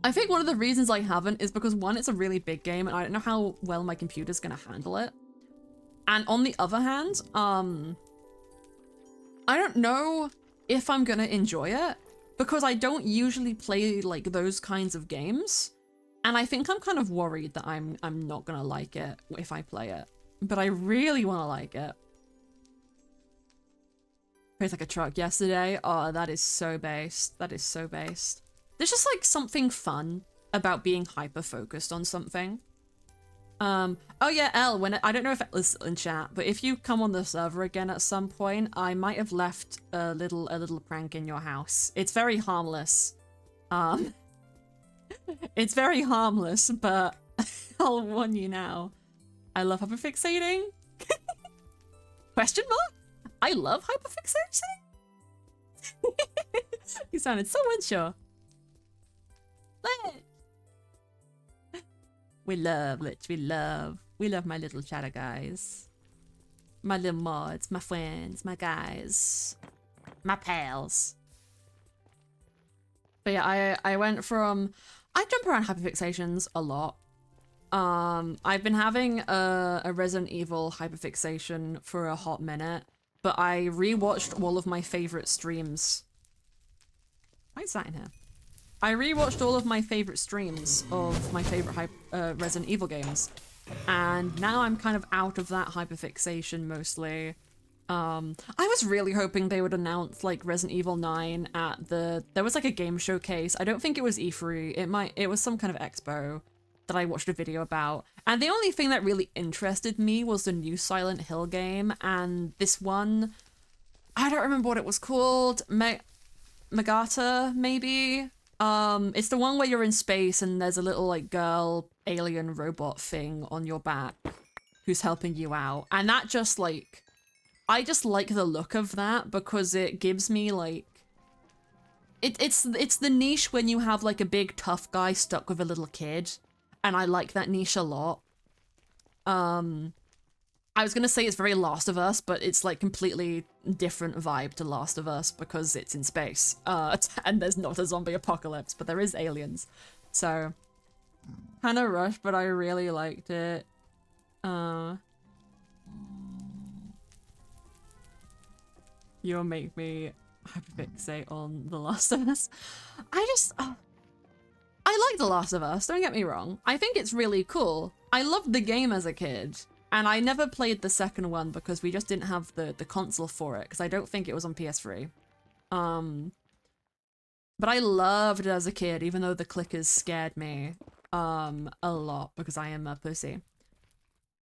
I think one of the reasons I haven't is because, one, it's a really big game, and I don't know how well my computer's gonna handle it. And on the other hand, I don't know if I'm gonna enjoy it, because I don't usually play like those kinds of games. And I think I'm kind of worried that I'm not gonna like it if I play it. But I really wanna like it. Praised like a truck yesterday. Oh, that is so based. That is so based. There's just like something fun about being hyper-focused on something. Oh yeah, Elle, when I don't know if it was in chat, but if you come on the server again at some point, I might have left a little prank in your house. It's very harmless. It's very harmless, but I'll warn you now. I love hyperfixating. Question mark? I love hyperfixating? You sounded so unsure. Lich. We love Lich, we love my little chatter guys. My little mods, my friends, my guys, my pals. But yeah, I went from, I jump around hyperfixations a lot. I've been having a Resident Evil hyperfixation for a hot minute, but I rewatched all of my favorite streams. Why is that in here? I rewatched all of my favorite streams of my favorite Resident Evil games, and now I'm kind of out of that hyperfixation mostly. I was really hoping they would announce like Resident Evil 9 at there was like a game showcase. I don't think it was E3. It was some kind of expo that I watched a video about. And the only thing that really interested me was the new Silent Hill game, and this one, I don't remember what it was called. Megata, maybe? It's the one where you're in space and there's a little like girl alien robot thing on your back who's helping you out. And that just like, I just like the look of that because it gives me like, it's the niche when you have like a big tough guy stuck with a little kid, and I like that niche a lot. I was gonna say it's very Last of Us, but it's like completely different vibe to Last of Us because it's in space. And there's not a zombie apocalypse, but there is aliens. So, kind of rushed, but I really liked it. You'll make me hyperfixate on The Last of Us. I like The Last of Us, don't get me wrong. I think it's really cool. I loved the game as a kid, and I never played the second one because we just didn't have the console for it, because I don't think it was on PS3. But I loved it as a kid, even though the clickers scared me a lot because I am a pussy.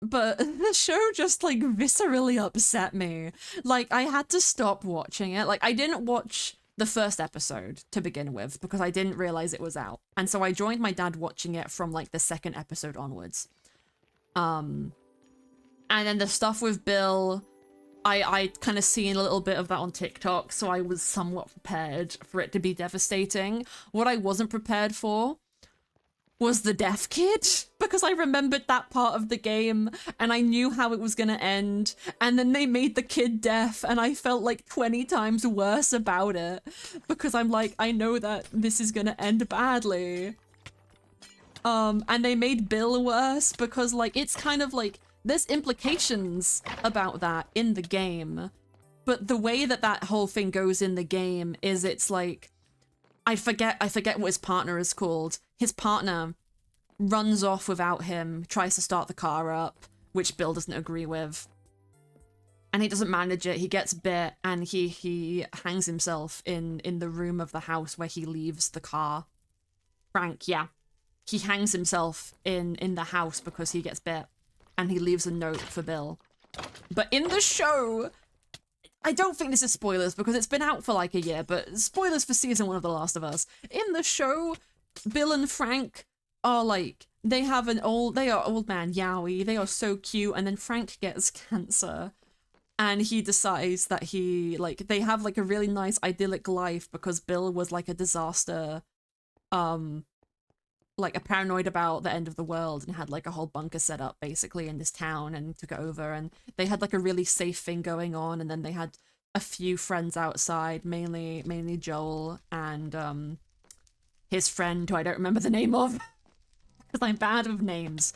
But the show just like viscerally upset me. Like I had to stop watching it. Like I didn't watch the first episode to begin with because I didn't realize it was out. And so I joined my dad watching it from like the second episode onwards. And then the stuff with Bill, I kind of seen a little bit of that on TikTok, so I was somewhat prepared for it to be devastating. What I wasn't prepared for was the deaf kid, because I remembered that part of the game and I knew how it was gonna end, and then they made the kid deaf and I felt like 20 times worse about it because I'm like, I know that this is gonna end badly. And they made Bill worse because like it's kind of like there's implications about that in the game, but the way that that whole thing goes in the game is it's like I forget what his partner is called. His partner runs off without him, tries to start the car up, which Bill doesn't agree with. And he doesn't manage it. He gets bit and he hangs himself in the room of the house where he leaves the car. Frank, yeah. He hangs himself in the house because he gets bit. And he leaves a note for Bill. But in the show, I don't think this is spoilers because it's been out for like a year, but spoilers for season 1 of The Last of Us. In the show, Bill and Frank are like, they are old man Yowie, they are so cute, and then Frank gets cancer. And he decides that they have like a really nice idyllic life because Bill was like a disaster, like a paranoid about the end of the world and had like a whole bunker set up basically in this town and took it over, and they had like a really safe thing going on, and then they had a few friends outside, mainly Joel and his friend who I don't remember the name of because I'm bad with names.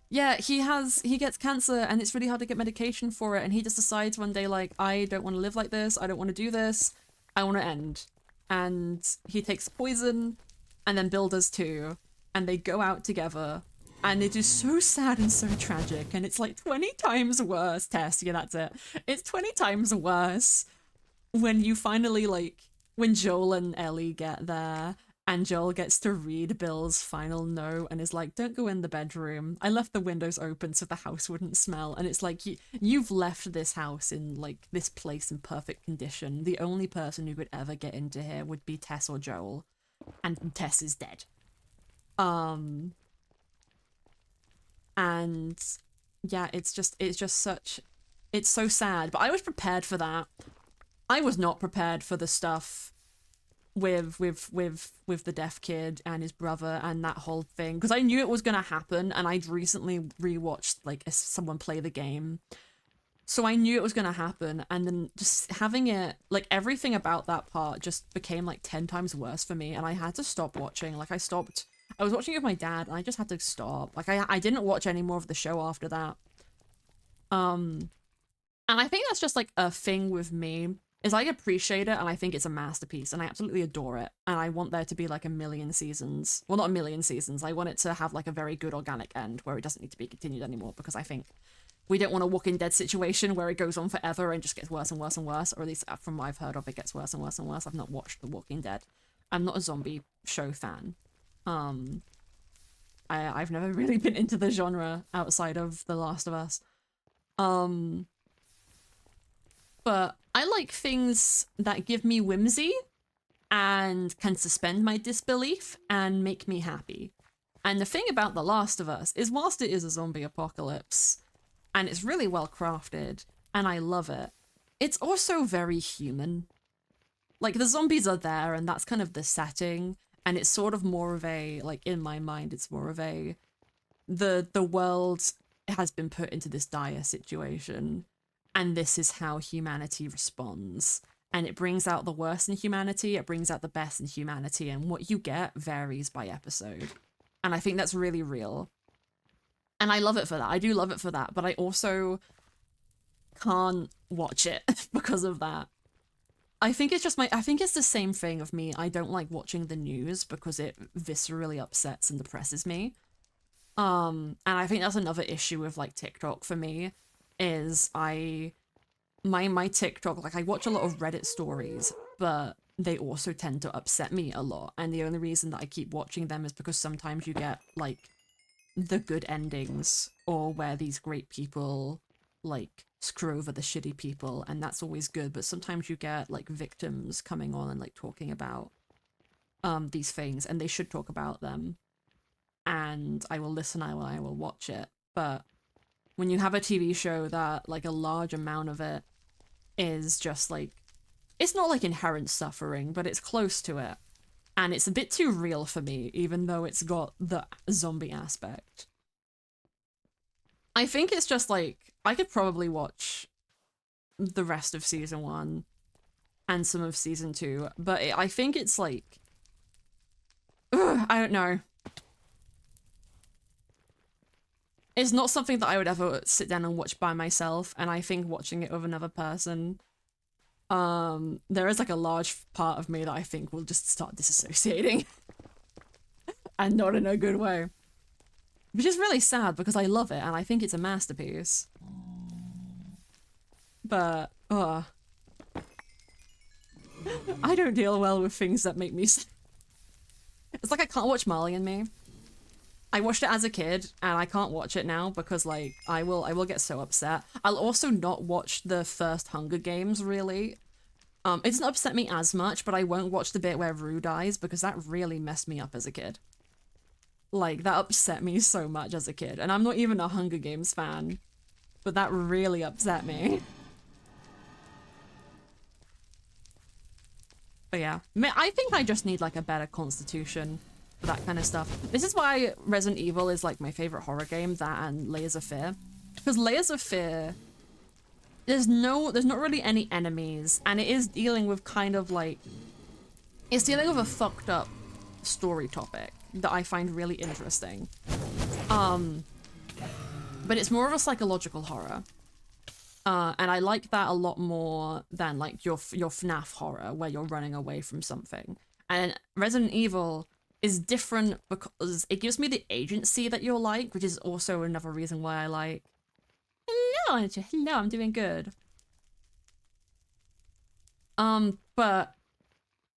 Yeah, he gets cancer and it's really hard to get medication for it, and he just decides one day like, I don't want to live like this, I don't want to do this, I want to end. And he takes poison, and then Bill does too, and they go out together, and it is so sad and so tragic, and it's like 20 times worse, Tess, yeah, that's it. It's 20 times worse when you finally, like, when Joel and Ellie get there, and Joel gets to read Bill's final note and is like, don't go in the bedroom. I left the windows open so the house wouldn't smell. And it's like, you've left this house in, like, this place in perfect condition. The only person who could ever get into here would be Tess or Joel. And Tess is dead. And yeah, it's so sad. But I was prepared for that. I was not prepared for the stuff with the deaf kid and his brother and that whole thing, because I knew it was gonna happen, and I'd recently rewatched like someone play the game, so I knew it was gonna happen, and then just having it, like, everything about that part just became like 10 times worse for me, and I had to stop watching. Like I was watching it with my dad and I just had to stop. Like I didn't watch any more of the show after that. And I think that's just like a thing with me, is I appreciate it and I think it's a masterpiece and I absolutely adore it, and I want there to be like a million seasons. Well, not a million seasons. I want it to have like a very good organic end where it doesn't need to be continued anymore, because I think we don't want a Walking Dead situation where it goes on forever and just gets worse and worse and worse, or at least from what I've heard of, it gets worse and worse and worse. I've not watched The Walking Dead. I'm not a zombie show fan. I've never really been into the genre outside of The Last of Us. But I like things that give me whimsy and can suspend my disbelief and make me happy. And the thing about The Last of Us is, whilst it is a zombie apocalypse, and it's really well crafted, and I love it, it's also very human. Like, the zombies are there, and that's kind of the setting, and it's sort of more of a, like, in my mind, it's more of a, the world has been put into this dire situation, and this is how humanity responds. And it brings out the worst in humanity, it brings out the best in humanity, and what you get varies by episode. And I think that's really real. And I love it for that. I do love it for that, but I also can't watch it because of that. I think it's just I think it's the same thing of me. I don't like watching the news because it viscerally upsets and depresses me. And I think that's another issue with like TikTok for me, is my TikTok, like I watch a lot of Reddit stories, but they also tend to upset me a lot. And the only reason that I keep watching them is because sometimes you get like the good endings, or where these great people like screw over the shitty people, and that's always good. But sometimes you get like victims coming on and like talking about these things, and they should talk about them. And I will listen, I will watch it. But when you have a TV show that like a large amount of it is just like, it's not like inherent suffering, but it's close to it. And it's a bit too real for me, even though it's got the zombie aspect. I think it's just like, I could probably watch the rest of season 1 and some of season 2, but I think it's like, I don't know. It's not something that I would ever sit down and watch by myself, and I think watching it with another person, there is like a large part of me that I think will just start disassociating. And not in a good way. Which is really sad because I love it and I think it's a masterpiece. But, I don't deal well with things that make me It's like I can't watch Marley and Me. I watched it as a kid and I can't watch it now because like I will get so upset. I'll also not watch the first Hunger Games really. It doesn't upset me as much, but I won't watch the bit where Rue dies because that really messed me up as a kid. Like, that upset me so much as a kid. And I'm not even a Hunger Games fan, but that really upset me. But yeah, I think I just need like a better constitution for that kind of stuff. This is why Resident Evil is like my favorite horror game, that and Layers of Fear. Because Layers of Fear, there's not really any enemies, and it is dealing with kind of like, it's dealing with a fucked up story topic that I find really interesting. But it's more of a psychological horror. And I like that a lot more than like your FNAF horror where you're running away from something. And Resident Evil is different because it gives me the agency that you're like, which is also another reason why I like. Hello, Anja. Hello, I'm doing good. But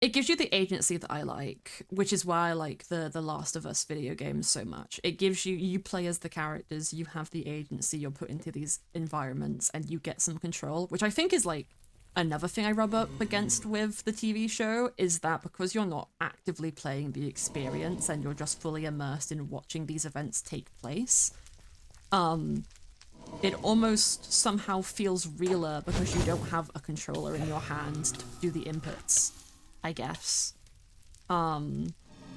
it gives you the agency that I like, which is why I like the Last of Us video games so much. It gives you play as the characters, you have the agency, you're put into these environments, and you get some control, which I think is like another thing I rub up against with the TV show, is that because you're not actively playing the experience and you're just fully immersed in watching these events take place, it almost somehow feels realer because you don't have a controller in your hand to do the inputs, I guess. I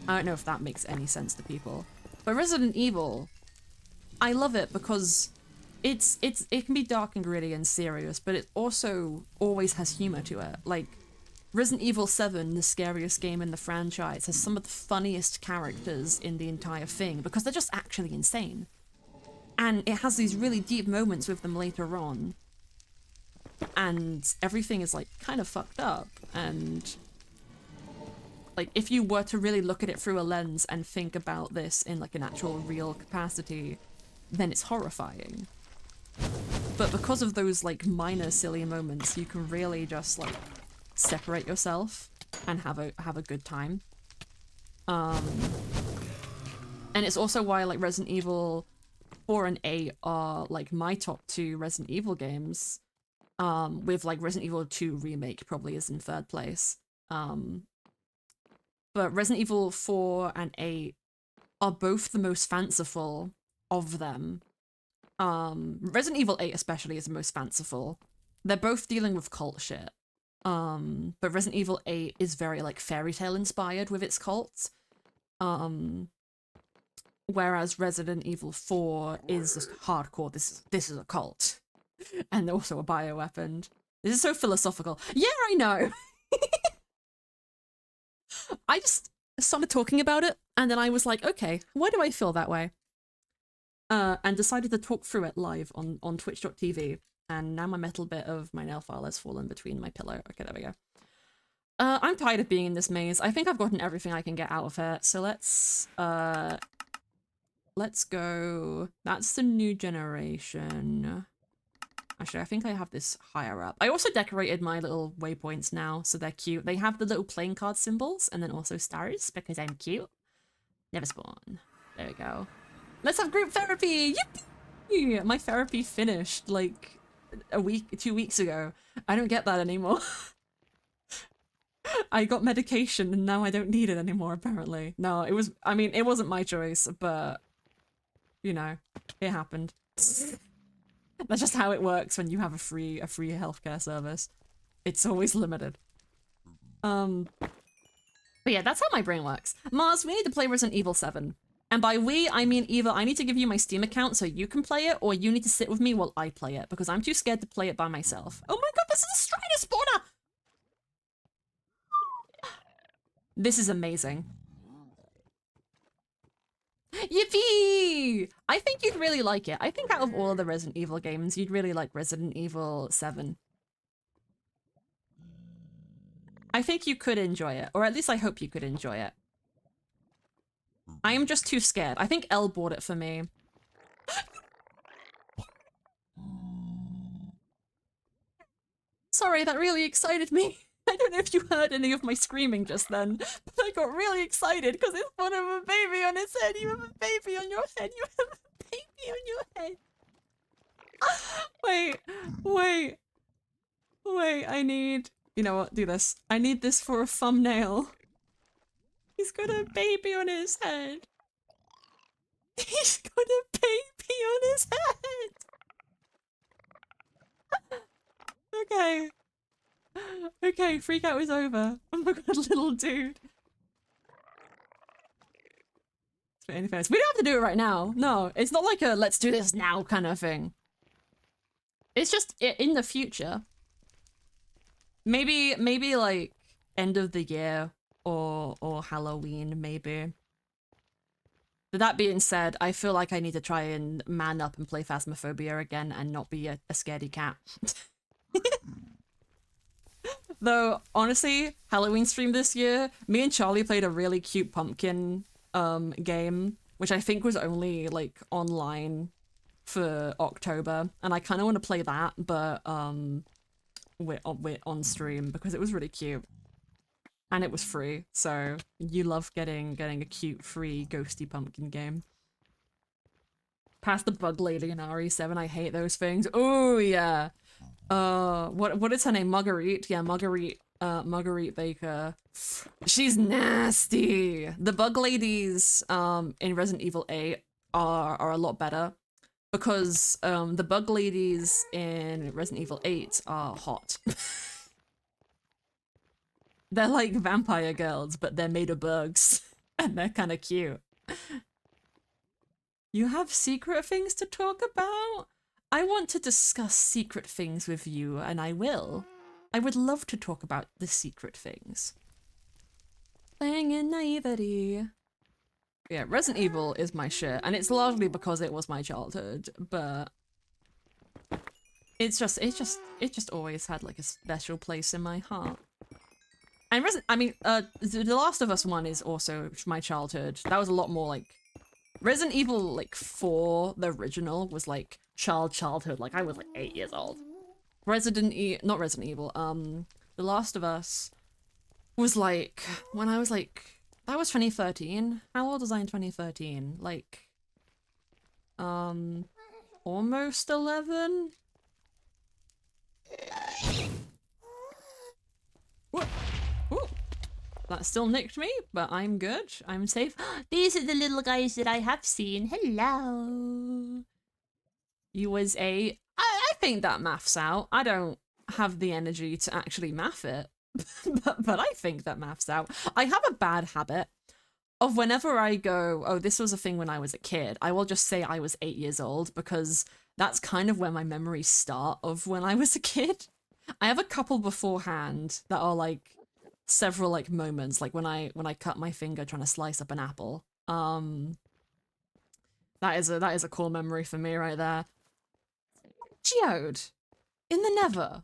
don't know if that makes any sense to people. But Resident Evil, I love it because it can be dark and gritty and serious, but it also always has humor to it. Like, Resident Evil 7, the scariest game in the franchise, has some of the funniest characters in the entire thing because they're just actually insane. And it has these really deep moments with them later on. And everything is like kind of fucked up, and like, if you were to really look at it through a lens and think about this in like an actual real capacity, then it's horrifying. But because of those like minor silly moments, you can really just like separate yourself and have a good time. And it's also why like Resident Evil 4 and 8 are like my top 2 Resident Evil games. With like Resident Evil 2 Remake probably is in 3rd place. But Resident Evil 4 and 8 are both the most fanciful of them. Resident Evil 8 especially is the most fanciful. They're both dealing with cult shit. But Resident Evil 8 is very like fairy tale inspired with its cults. Whereas Resident Evil 4 is just hardcore, this is a cult. And also a bioweapon. This is so philosophical. Yeah, I know! I just started talking about it, and then I was like, okay, why do I feel that way? And decided to talk through it live on twitch.tv, and now my metal bit of my nail file has fallen between my pillow. Okay, there we go. I'm tired of being in this maze. I think I've gotten everything I can get out of it. So let's go. That's the new generation. Actually, I think I have this higher up. I also decorated my little waypoints now, so they're cute. They have the little playing card symbols and then also stars because I'm cute. Never spawn. There we go. Let's have group therapy! Yippee! My therapy finished like 2 weeks ago. I don't get that anymore. I got medication and now I don't need it anymore, apparently. No, it wasn't my choice, but, you know, it happened. That's just how it works when you have a free healthcare service. It's always limited. But yeah, that's how my brain works. Mars, we need to play Resident Evil 7. And by we, I mean either I need to give you my Steam account so you can play it, or you need to sit with me while I play it, because I'm too scared to play it by myself. Oh my god, this is a Strider spawner! This is amazing. Yippee! I think you'd really like it. I think out of all of the Resident Evil games, you'd really like Resident Evil 7. I think you could enjoy it, or at least I hope you could enjoy it. I am just too scared. I think Elle bought it for me. Sorry, that really excited me. I don't know if you heard any of my screaming just then, but I got really excited because it's one of a baby on its head. You have a baby on your head. You have a baby on your head. Wait, I need... You know what, do this. I need this for a thumbnail. He's got a baby on his head. He's got a baby on his head. Okay. Okay, freak out is over. Oh my god, little dude. We don't have to do it right now. No, it's not like a let's do this now kind of thing. It's just in the future. Maybe like end of the year or Halloween, maybe. But that being said, I feel like I need to try and man up and play Phasmophobia again and not be a scaredy cat. Though, honestly, Halloween stream this year, me and Charlie played a really cute pumpkin game, which I think was only, like, online for October. And I kind of want to play that, but we're on stream because it was really cute. And it was free, so you love getting a cute, free, ghosty pumpkin game. Past the bug lady in RE7, I hate those things. Oh, yeah. What is her name? Marguerite? Yeah, Marguerite Baker. She's nasty. The bug ladies in Resident Evil 8 are a lot better because the bug ladies in Resident Evil 8 are hot. They're like vampire girls, but they're made of bugs and they're kind of cute. You have secret things to talk about? I want to discuss secret things with you, and I will. I would love to talk about the secret things. Playing in naivety. Yeah, Resident Evil is my shit, and it's largely because it was my childhood, but it just always had like a special place in my heart. And The Last of Us 1 is also my childhood. That was a lot more like Resident Evil like 4, the original, was like childhood. Like I was like 8 years old. Not Resident Evil. The Last of Us was like when I was like, that was 2013. How old was I in 2013? Like almost 11. What? Ooh. That still nicked me, but I'm good. I'm safe. These are the little guys that I have seen. Hello. You was I think that maths out. I don't have the energy to actually math it, but I think that maths out. I have a bad habit of whenever I go, oh, this was a thing when I was a kid, I will just say I was 8 years old because that's kind of where my memories start of when I was a kid. I have a couple beforehand that are like several like moments, like when I cut my finger trying to slice up an apple. That is a core memory for me right there. Geode in the Nether.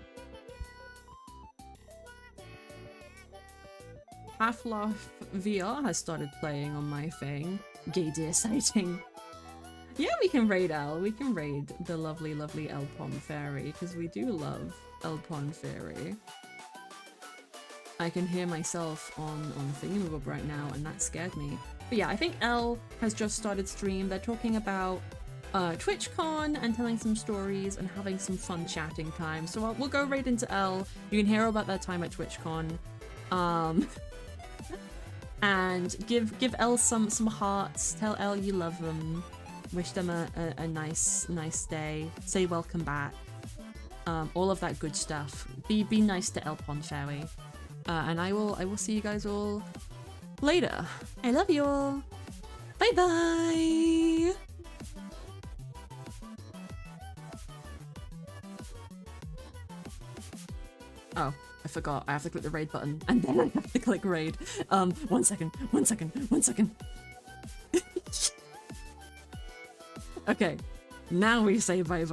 Half-Life VR has started playing on my thing. Gay deer sighting. Yeah, we can raid Elle. We can raid the lovely, lovely El Pond Fairy, because we do love El Pond Fairy. I can hear myself on Thingamabоб right now, and that scared me. But yeah, I think Elle has just started stream. They're talking about TwitchCon and telling some stories and having some fun chatting time. So we'll go right into Elle. You can hear about their time at TwitchCon. And give Elle some hearts. Tell Elle you love them. Wish them a nice day. Say welcome back. All of that good stuff. Be nice to El Pond Fairy. And I will see you guys all later. I love you all. Bye bye. Oh, I forgot. I have to click the raid button and then I have to click raid. 1 second. Okay, now we say bye bye.